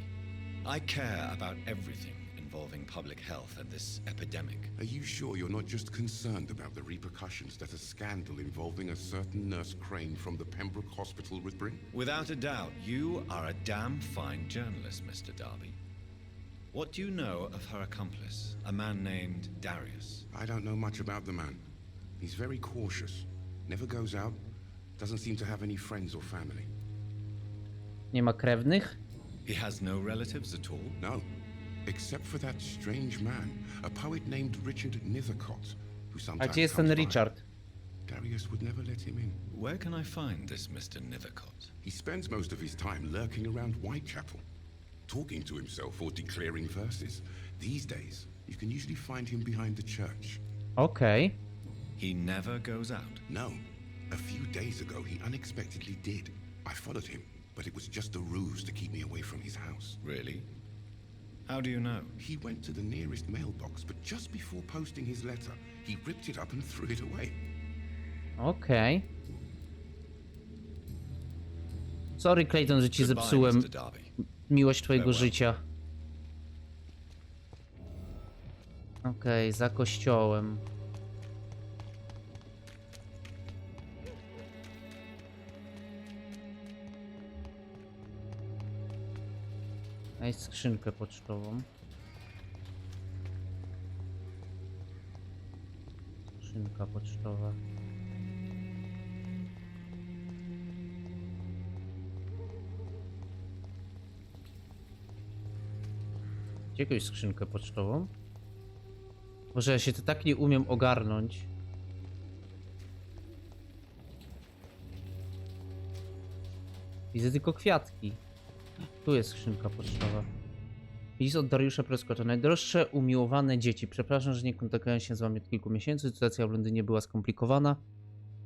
I care about everything involving public health and this epidemic. Are you sure you're not just concerned about the repercussions that a scandal involving a certain Nurse Crane from the Pembroke Hospital would bring? Without a doubt, you are a damn fine journalist, Mr. Darby. What do you know of her accomplice, a man named Darius? I don't know much about the man. He's very cautious, never goes out, doesn't seem to have any friends or family. Nie ma krewnych? He has no relatives at all? No, except for that strange man, a poet named Richard Nethercott, who A sometimes gdzie jest comes ten by. Richard? Darius would never let him in. Where can I find this Mr. Nethercott? He spends most of his time lurking around Whitechapel, talking to himself or declaring verses. These days, you can usually find him behind the church. Okej. He never goes out. No, a few days ago he unexpectedly did. I followed him, but it was just a ruse to keep me away from his house. Really? How do you know? He went to the nearest mailbox, but just before posting his letter, he ripped it up and threw it away. Okej. Sorry, Clayton, że ci Goodbye, zepsułem Mr. Darby. miłość twojego Farewell. życia. Okej, za kościołem. Znajdź skrzynkę pocztową. Skrzynka pocztowa. Gdzie jakąś skrzynkę pocztową? Może ja się to tak nie umiem ogarnąć. Widzę tylko kwiatki. Tu jest skrzynka pocztowa. List od Dariusza Prescott. Najdroższe umiłowane dzieci. Przepraszam, że nie kontaktowałem się z wami od kilku miesięcy. Sytuacja w Londynie była skomplikowana.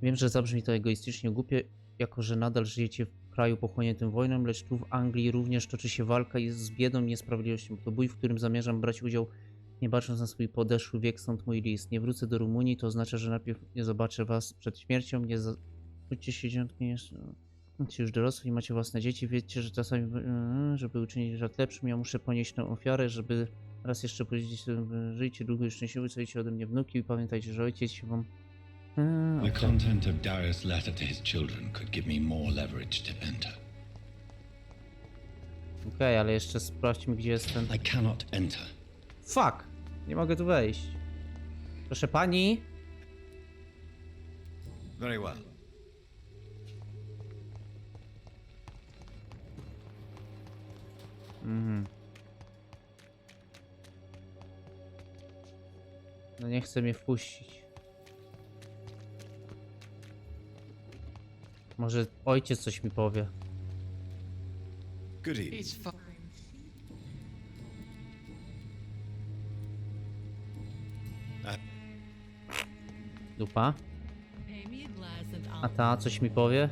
Wiem, że zabrzmi to egoistycznie głupie, jako że nadal żyjecie w kraju pochłoniętym wojną, lecz tu w Anglii również toczy się walka z biedą i niesprawiedliwością. To bój, w którym zamierzam brać udział, nie bacząc na swój podeszły wiek, stąd mój list. Nie wrócę do Rumunii, to oznacza, że najpierw nie zobaczę was przed śmiercią. Nie budźcie się, dziesiątki, Bądźcie już dorosli, macie własne dzieci, wiecie, że czasami, żeby uczynić świat lepszym, ja muszę ponieść tę ofiarę, żeby raz jeszcze powiedzieć, żyjcie długo i szczęśliwie, słuchajcie ode mnie wnuki i pamiętajcie, że ojciec się wam... The content of Darius' letter to his children could give me more leverage to enter. Okej, ale jeszcze sprawdźmy, gdzie jest ten... I cannot enter. Fuck! Nie mogę tu wejść. Proszę pani. Very well. No nie chce mnie wpuścić. Może ojciec coś mi powie. Good evening. Dupa. Pay me a glass and A I'll... ta coś mi powie?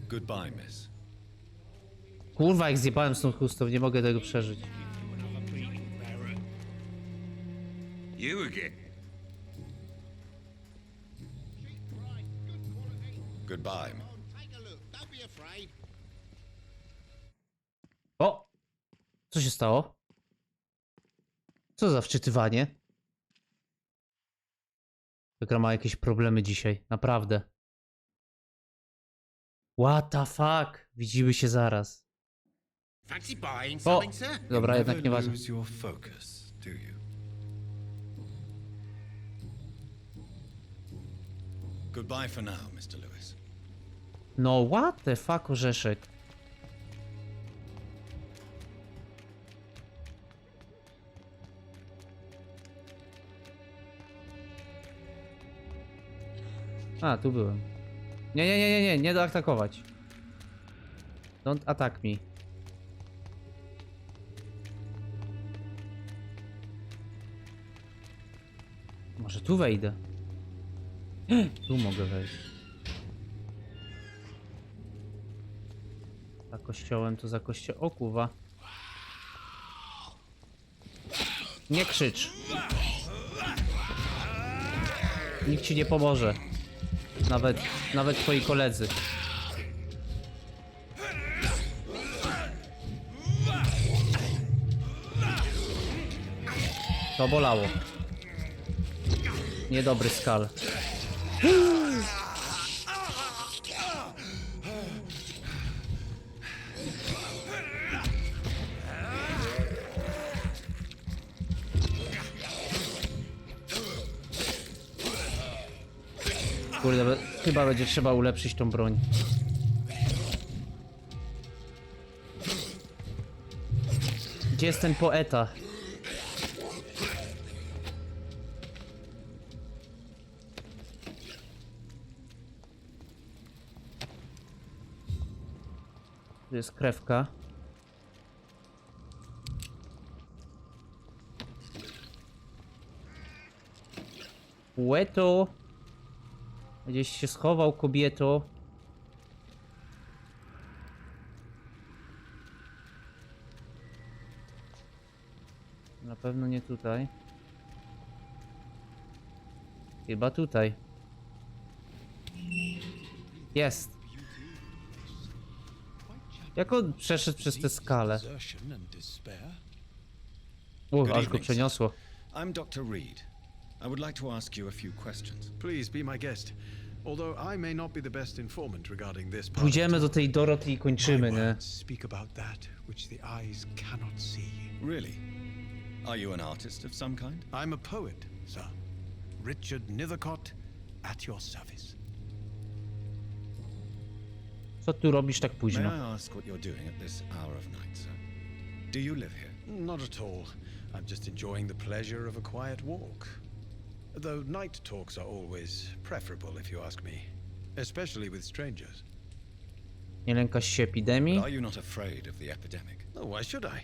Goodbye, miss. Kurwa, jak zjebałem z tą chustą, nie mogę tego przeżyć. You again? Goodbye. O! Co się stało? Co za wczytywanie? Ta gra ma jakieś problemy dzisiaj, naprawdę. What the fuck? Widzimy się zaraz. Fancy buying O! something, sir? Dobra, jednak nieważne. Lose your focus, do you? Goodbye for now, Mr. Lewis. No what the fuck, orzeszek? A, tu byłem. Nie doatakować. Don't attack me. Może tu wejdę? Tu mogę wejść. Za kościołem to za kościołem. O kurwa. Nie krzycz. Nikt ci nie pomoże. Nawet twoi koledzy. To bolało. Niedobry skal. Kurde, chyba będzie trzeba ulepszyć tą broń. Gdzie jest ten poeta? Tu jest krewka. Łeto! Gdzieś się schował, kobieto. Na pewno nie tutaj. Chyba tutaj. Jest. Jak on przeszedł przez tę skalę? Aż go przeniosło. I'm Dr. Reed. I would like to ask you a few questions. Please be my guest. Although I may not be the best informant regarding this part. Pójdziemy do tej Doroty i kończymy, nie? Speak about that which the eyes cannot see. Really? Are you an artist of some kind? I'm a poet, sir. Richard Nethercott, at your service. Co tu robisz tak May późno? I ask what you're doing at this hour of night, sir? Do you live here? Not at all. I'm just enjoying the pleasure of a quiet walk. Though night talks are always preferable, if you ask me. Especially with strangers. Nie lękasz się epidemii? But are you not afraid of the epidemic? Oh, why should I?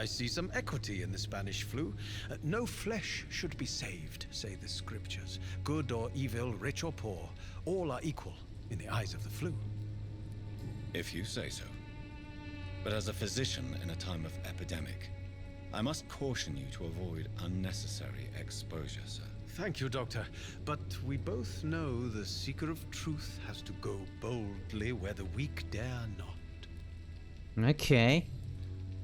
I see some equity in the Spanish flu. No flesh should be saved, say the scriptures. Good or evil, rich or poor, all are equal in the eyes of the flu. If you say so. But as a physician in a time of epidemic, I must caution you to avoid unnecessary exposure, sir. Thank you, Doctor. But we both know the seeker of truth has to go boldly where the weak dare not. Okej.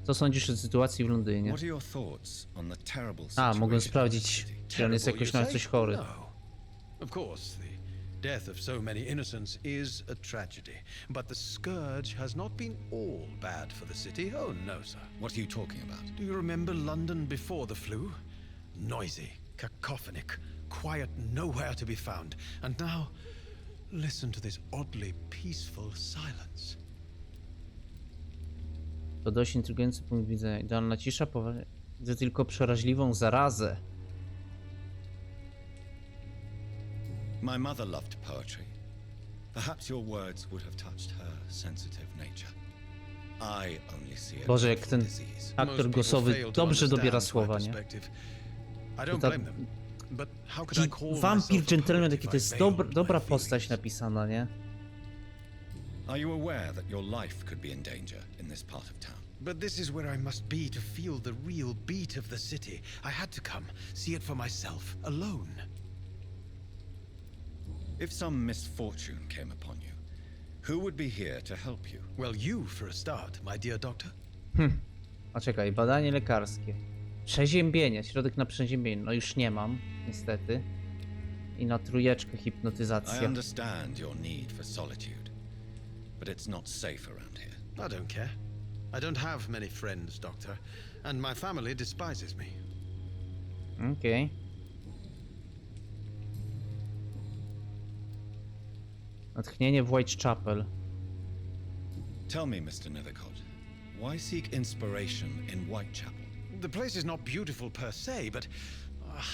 Co sądzisz o sytuacji w Londynie? What are your thoughts on the terrible A, situation mogę in the sprawdzić, city? czy on jest jakoś na coś chory. No. Of course, the death of so many innocents is a tragedy. But the scourge has not been all bad for the city. Oh, no, sir. What are you talking about? Do you remember London before the flu? Noisy, cacophonic, quiet nowhere to be found. And now, listen to this oddly peaceful silence. To dość intrygujący punkt widzenia. Idealna cisza, widzę tylko przeraźliwą zarazę. My mother loved poetry. Perhaps your words would have touched her sensitive nature. I only see a Boże, jak ten disease. aktor głosowy dobrze dobiera słowa, nie? Wampir Gentleman, jaki to jest dobra postać napisana, nie? Are you aware that your life could be in danger in this part of town? But this is where I must be to feel the real beat of the city. I had to come, see it for myself, alone. If some misfortune came upon you, who would be here to help you? Well, you for a start, my dear doctor. A czekaj, badanie lekarskie. Przeziębienie, środek na przeziębienie. No już nie mam, niestety. I na trójeczkę I hipnotyzacja. understand your need for solitude, but it's not safe around here. I don't care. I don't have many friends, doctor, and my family despises me. Okej. Natchnienie w Whitechapel. Tell me, Mr. Nethercott, why seek inspiration in Whitechapel? The place is not beautiful per se, but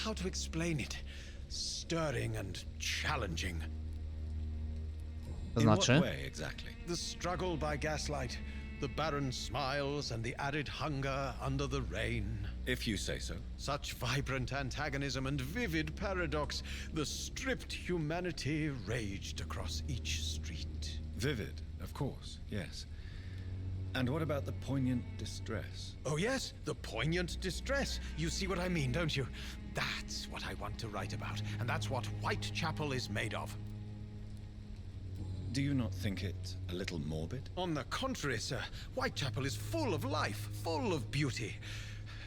how to explain it? Stirring and challenging. To In what znaczy? way exactly? The struggle by gaslight, the barren smiles and the added hunger under the rain. If you say so. Such vibrant antagonism and vivid paradox, the stripped humanity raged across each street. Vivid, of course, yes. And what about the poignant distress? Oh yes, the poignant distress. You see what I mean, don't you? That's what I want to write about, and that's what Whitechapel is made of. Do you not think it a little morbid? On the contrary, sir, Whitechapel is full of life, full of beauty.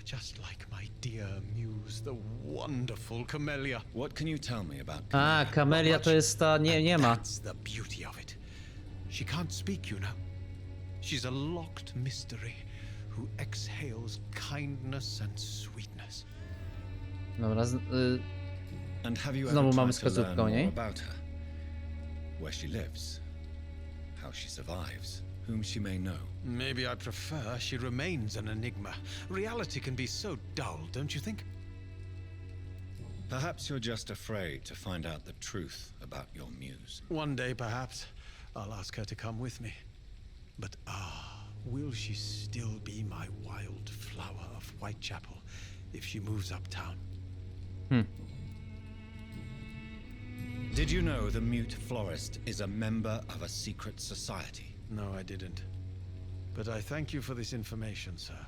Just like my dear muse, the wonderful Camellia. What can you tell me about A, Camellia to jest ta... Nie ma. That's the beauty of it. She can't speak, you know. She's a locked mystery who exhales kindness and sweetness. Dobra, And have you znowu ever mamy tried to learn wskazówkę o more niej. about her? Where she lives, how she survives, whom she may know. Maybe I prefer she remains an enigma. Reality can be so dull, don't you think? Perhaps you're just afraid to find out the truth about your muse. One day, perhaps, I'll ask her to come with me. But will she still be my wild flower of Whitechapel if she moves uptown? Did you know the mute florist is a member of a secret society? No, I didn't. But I thank you for this information, sir.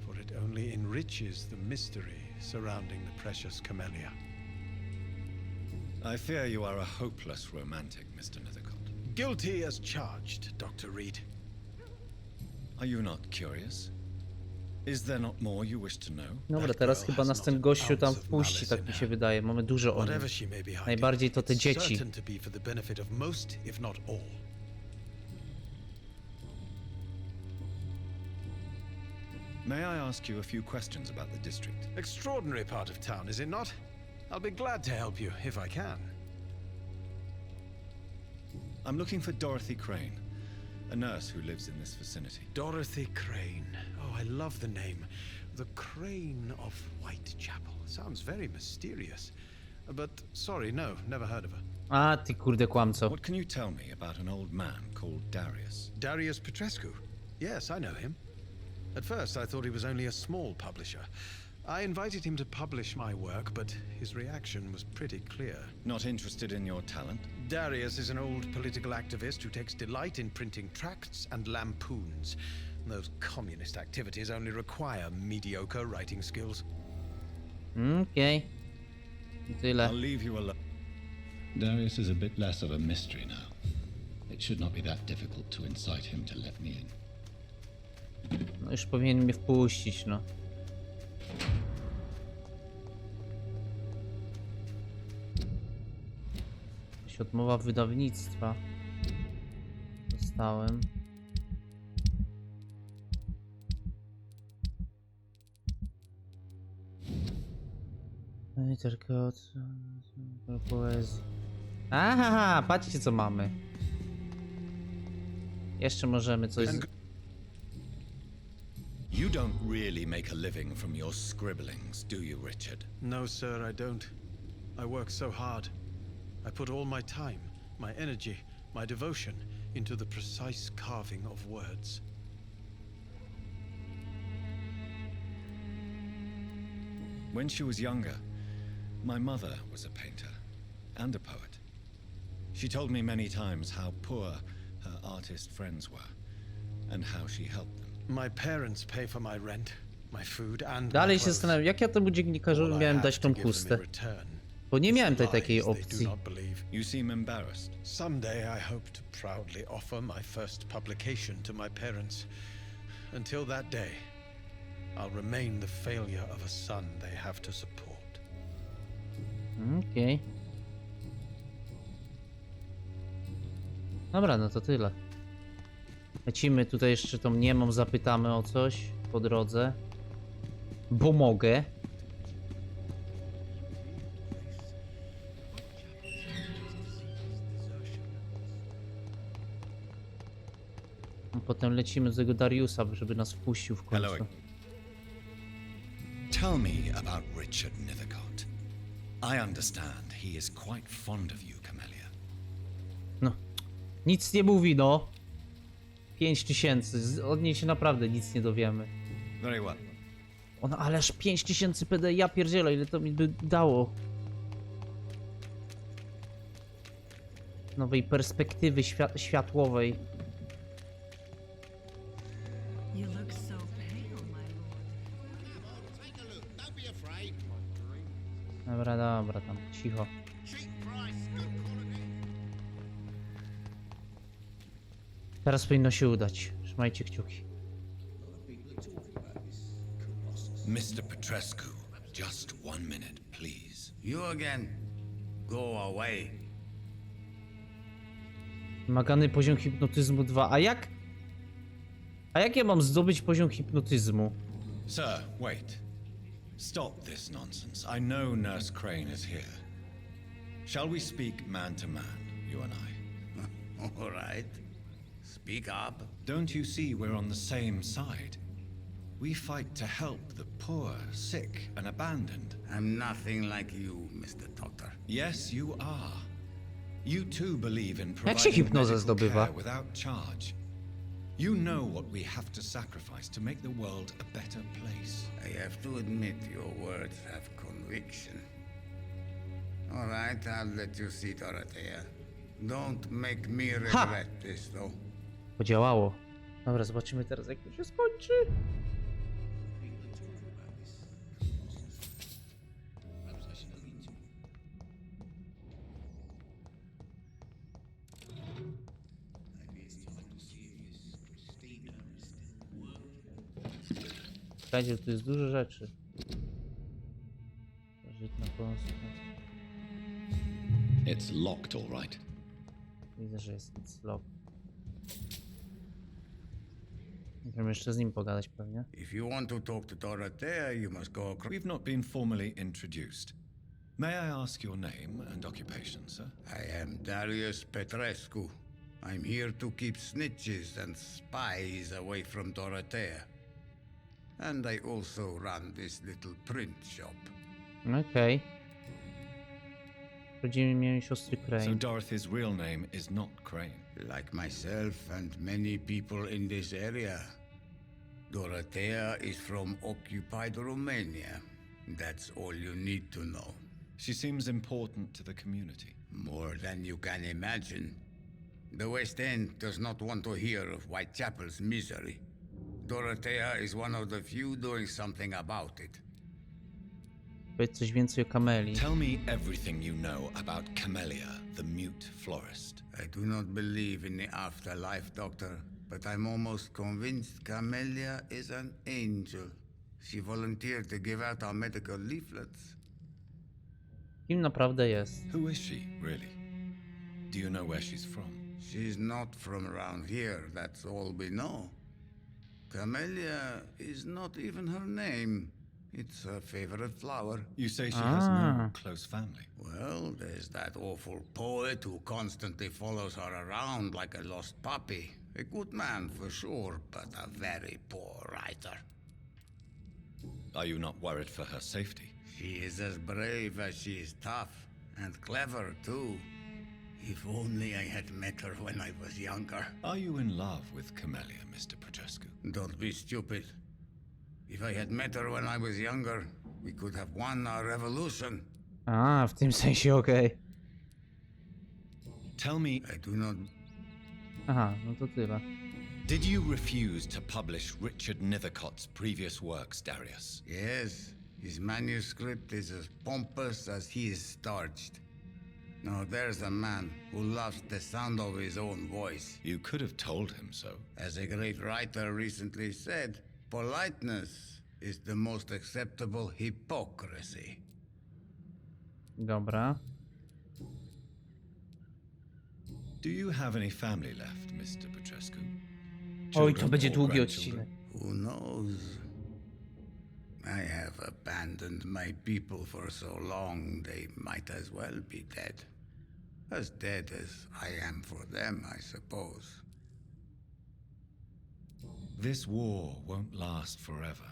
For it only enriches the mystery surrounding the precious Camellia. I fear you are a hopeless romantic, Mr. Nethercott. Guilty as charged, Dr. Reid. Are you not curious? Is there not more you wish to know? Dobra, teraz chyba nas ten gościu tam wpuści, tak mi się wydaje. Mamy dużo o nim. Whatever she may be hiding, Najbardziej to te it's dzieci. certain to be for the benefit of most, if not all. May I ask you a few questions about the district? Extraordinary part of town, is it not? I'll be glad to help you, if I can. I'm looking for Dorothy Crane, a nurse who lives in this vicinity. Dorothy Crane. Oh, I love the name. The Crane of Whitechapel. Sounds very mysterious. But sorry, no, never heard of her. A, ty kurde kłamco. What can you tell me about an old man called Darius? Darius Petrescu. Yes, I know him. At first, I thought he was only a small publisher. I invited him to publish my work, but his reaction was pretty clear. Not interested in your talent? Darius is an old political activist who takes delight in printing tracts and lampoons. Those communist activities only require mediocre writing skills. Okej. Tyle. I'll leave you alone. Darius is a bit less of a mystery now. It should not be that difficult to incite him to let me in. No już powinien mnie wpuścić, no. Jakaś odmowa wydawnictwa. Dostałem. Literka od poezji. Aha, patrzcie co mamy. Jeszcze możemy coś... You don't really make a living from your scribblings, do you, Richard? No, sir, I don't. I work so hard. I put all my time, my energy, my devotion into the precise carving of words. When she was younger, my mother was a painter and a poet. She told me many times how poor her artist friends were and how she helped them. My parents pay for my rent, my food and Dalej my się clothes. zastanawiam, jak ja temu dziennikarzowi miałem dać tą chustę. Bo nie miałem tej takiej opcji. You seem embarrassed. Someday I hope to proudly offer my first publication to my parents. Until that day, I'll remain the failure of a son they have to support. Okej. Dobra, no to tyle. Lecimy tutaj jeszcze tą niemą, zapytamy o coś po drodze. Bo mogę. A potem lecimy do tego Dariusa, żeby nas wpuścił w końcu. Hello. Tell me about Richard Nethercott. I understand he is quite fond of you, Camellia. No, nic nie mówi, no. 5000, od niej się naprawdę nic nie dowiemy. Very well. Ona, ależ 5000 PD, ja pierdzielę, ile to mi by dało. Nowej perspektywy światłowej. You look so pale, my lord. Dobra, dobra, tam, cicho. Teraz powinno się udać. Trzymajcie kciuki. Mr. Petrescu, just 1 minute, please. You again. Go away. Wymagany poziom hipnotyzmu 2. A jak? A jak ja mam zdobyć poziom hipnotyzmu? Sir, wait. Stop this nonsense. I know Nurse Crane is here. Shall we speak man to man, you and I? All right. Speak up. Don't you see we're on the same side? We fight to help the poor, sick, and abandoned. I'm nothing like you, Mr. Doctor. Yes, you are. You too believe in Jak się providing hipnozę medical zdobywa? care without charge. You know what we have to sacrifice to make the world a better place. I have to admit your words have conviction. All right, I'll let you see Dorothea. Don't make me regret this, though. Podziałało. Dobra, zobaczymy teraz, jak to się skończy. Słuchajcie, tu jest dużo rzeczy. Żytna Polska. It's locked, all right. Widzę, że jest lock. Możemy jeszcze z nim pogadać pewnie. If you want to talk to Dorothea, you must go across. We've not been formally introduced. May I ask your name and occupation, sir? I am Darius Petrescu, I'm here to keep snitches and spies away from Dorothea. And I also run this little print shop. Okej. Rodzimy imię siostry So Crane. Dorothy's real name is not Crane. Like myself and many people in this area, Dorothea is from occupied Romania. That's all you need to know. She seems important to the community. More than you can imagine. The West End does not want to hear of Whitechapel's misery. Dorothea is one of the few doing something about it. Powiedz coś więcej o Kameli. Tell me everything you know about Camellia, the mute florist. I do not believe in the afterlife, Doctor, but I'm almost convinced Camellia is an angel. She volunteered to give out our medical leaflets. Kim naprawdę jest? Who is she, really? Do you know where she's from? She's not from around here, that's all we know. Camellia is not even her name. It's her favorite flower. You say she has no close family. Well, there's that awful poet who constantly follows her around like a lost puppy. A good man for sure, but a very poor writer. Are you not worried for her safety? She is as brave as she is tough, and clever too. If only I had met her when I was younger. Are you in love with Camellia, Mr. Petrescu? Don't be stupid. If I had met her when I was younger, we could have won our revolution. A, w tym sensie okej. Tell me, I do not... Aha, no to tyle. did you refuse to publish Richard Nethercott's previous works, Darius? Yes, his manuscript is as pompous as he is starched. Now there's a man who loves the sound of his own voice. You could have told him so. As a great writer recently said, politeness is the most acceptable hypocrisy. Dobra. Do you have any family left, Mr. Petrescu? Oj, to Children będzie or długi grandchildren? odcinek. Who knows? I have abandoned my people for so long, they might as well be dead. As dead as I am for them, I suppose. This war won't last forever.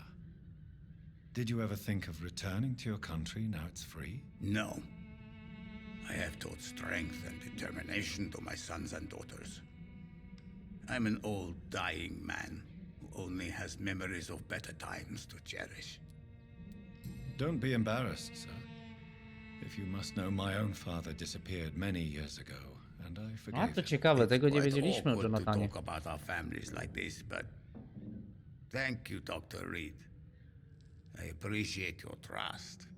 Did you ever think of returning to your country now it's free? No. I have taught strength and determination to my sons and daughters. I'm an old, dying man who only has memories of better times to cherish. Don't be embarrassed, sir. If you must know, my own father disappeared many years ago, and I A, forgave to him. ciekawe, tego nie Quite wiedzieliśmy o awkward to Jonathanie. talk about our families like this, but thank you, Dr. Reed. I appreciate your trust.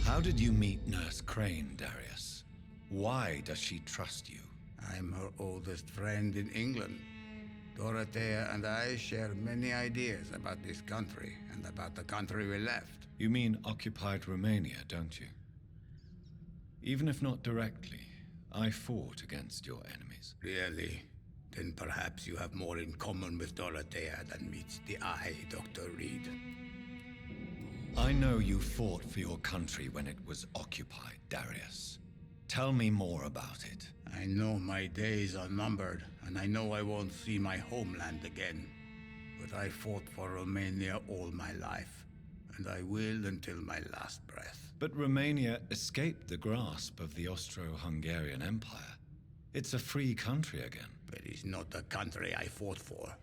How did you meet Nurse Crane, Darius? Why does she trust you? I'm her oldest friend in England. Dorothea and I share many ideas about this country and about the country we left. You mean occupied Romania, don't you? Even if not directly, I fought against your enemies. Really? Then perhaps you have more in common with Dorothea than meets the eye, Dr. Reed. I know you fought for your country when it was occupied, Darius. Tell me more about it. I know my days are numbered, and I know I won't see my homeland again. But I fought for Romania all my life, and I will until my last breath. But Romania escaped the grasp of the Austro-Hungarian Empire. It's a free country again. But it's not the country I fought for.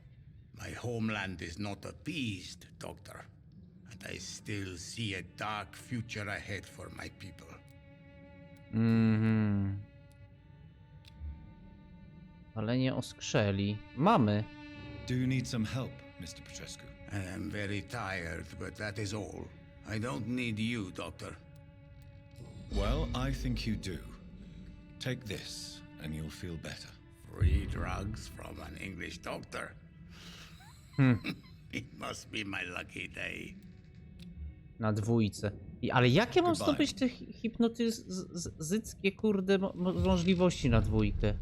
My homeland is not appeased, Doctor. And I still see a dark future ahead for my people. Palenie oskrzeli. Mamy. Do you need some help, Mr. Petrescu? I am very tired, but that is all. I don't need you, Doctor. Well, I think you do. Take this, and you'll feel better. Free drugs from an English doctor. It must be my lucky day. Na dwójce. Ale jakie mam zdobyć te hipnotyzyckie, kurde, możliwości na dwójkę?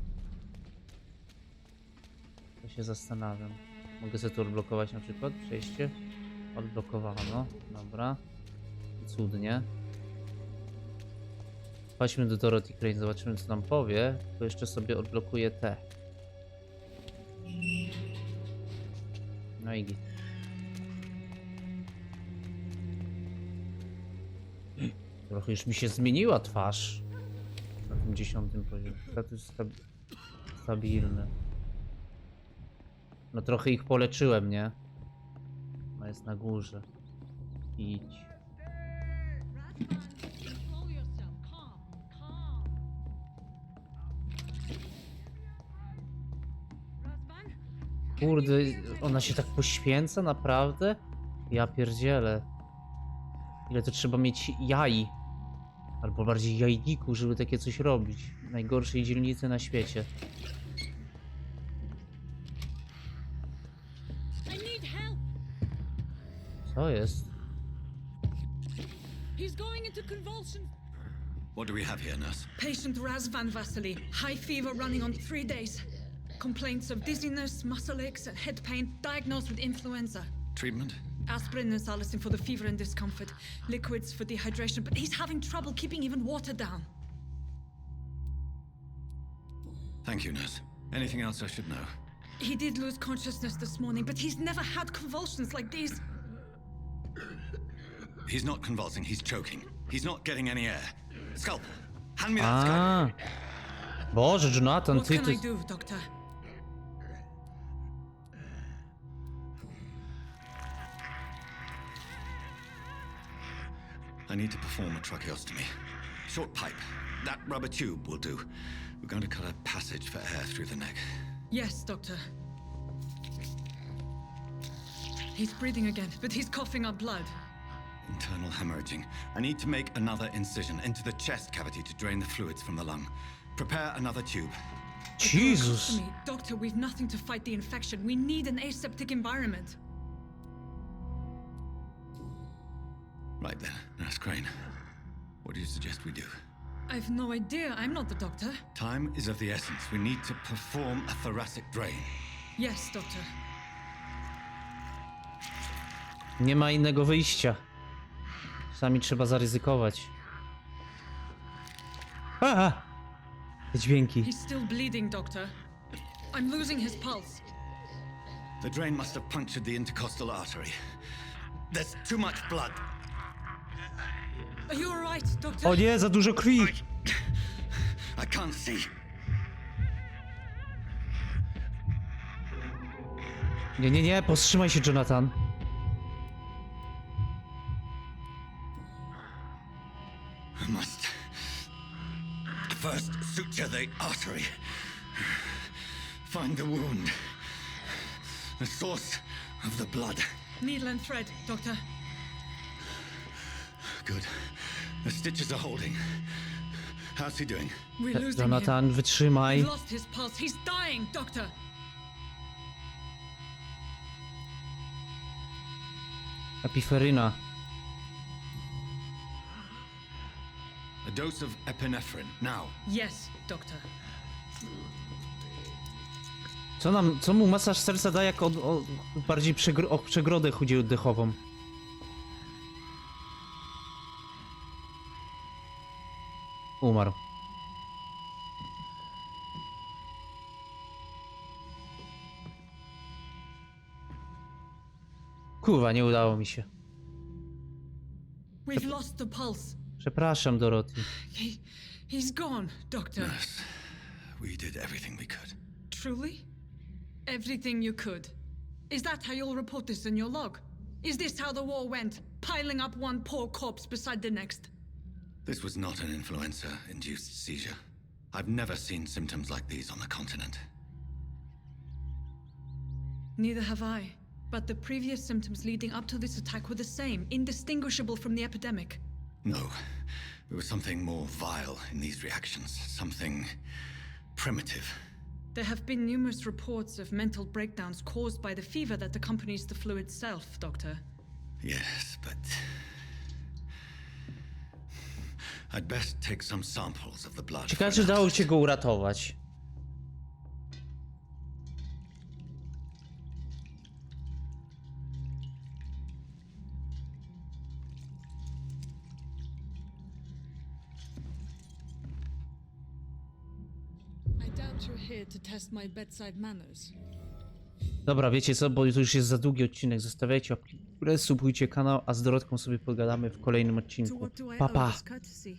To się zastanawiam. Mogę sobie to odblokować na przykład? Przejście. Odblokowano. Dobra. Cudnie. Chodźmy do Dorothy Crane, zobaczymy co nam powie. To jeszcze sobie odblokuję te. No i git. Trochę już mi się zmieniła twarz. Na tym 10. poziomie. Status stabilny. No trochę ich poleczyłem, nie? No jest na górze. Idź. Kurde, ona się tak poświęca, naprawdę? Ja pierdzielę. Ile to trzeba mieć jaj? Albo bardziej jajników, żeby takie coś robić. W najgorszej dzielnicy na świecie. Co jest? He's going into convulsions. What do we have here, nurse? Patient Razvan Vasily. High fever running on 3 days. Complaints of dizziness, muscle aches, and head pain. Diagnosed with influenza. Treatment? Aspirin and salicin for the fever and discomfort. Liquids for dehydration, but he's having trouble keeping even water down. Thank you, nurse. Anything else I should know? He did lose consciousness this morning, but he's never had convulsions like these. He's not convulsing, he's choking. He's not getting any air. Scalpel, hand me that sky. Boże, Jonathan, What can I do, doctor? I need to perform a tracheostomy. Short pipe. That rubber tube will do. We're going to cut a passage for air through the neck. Yes, doctor. He's breathing again, but he's coughing up blood. Internal hemorrhaging. I need to make another incision into the chest cavity to drain the fluids from the lung. Prepare another tube. Jesus. Doctor, we've nothing to fight the infection. We need an aseptic environment. Right then, Nurse Crane. What do you suggest we do? I've no idea. I'm not the doctor. Time is of the essence. We need to perform a thoracic drain. Yes, doctor. Nie ma innego wyjścia. Sami trzeba zaryzykować. Te dźwięki. He's still bleeding, doctor. I'm losing his pulse. The drain must have punctured the intercostal artery. There's too much blood. Are you all right, doctor? O nie, za dużo krwi. I can't see. Nie, nie, nie, powstrzymaj się, Jonathan. I must first suture the artery. Find the wound. The source of the blood. Needle and thread, doctor. Good. The stitches are holding. How's he doing? We're losing Jonathan, him. wytrzymaj. We've lost his pulse. He's dying, doctor. Epiferyna. A dose of epinephrine, now. Yes, doctor. Co mu masaż serca da, jak bardziej przegrodę chodzi oddechową? Umarł. Kurwa, nie udało mi się. We've lost the pulse. Przepraszam, Dorothy. He's gone, doctor. Nurse, we did everything we could. Truly? Everything you could. Is that how you'll report this in your log? Is this how the war went? Piling up one poor corpse beside the next? This was not an influenza-induced seizure. I've never seen symptoms like these on the continent. Neither have I. But the previous symptoms leading up to this attack were the same, indistinguishable from the epidemic. No. There was something more vile in these reactions. Something primitive. There have been numerous reports of mental breakdowns caused by the fever that accompanies the flu itself, Doctor. Yes, but... I'd best take some samples of the blood. Ciekawe, czy dało się go uratować. doubt you're here to test my bedside manners. Dobra, wiecie co, bo to już jest za długi odcinek. Zostawiajcie łapki w górę, subujcie kanał, a z Dorotką sobie pogadamy w kolejnym To odcinku. what do I Pa, owe pa! this courtesy?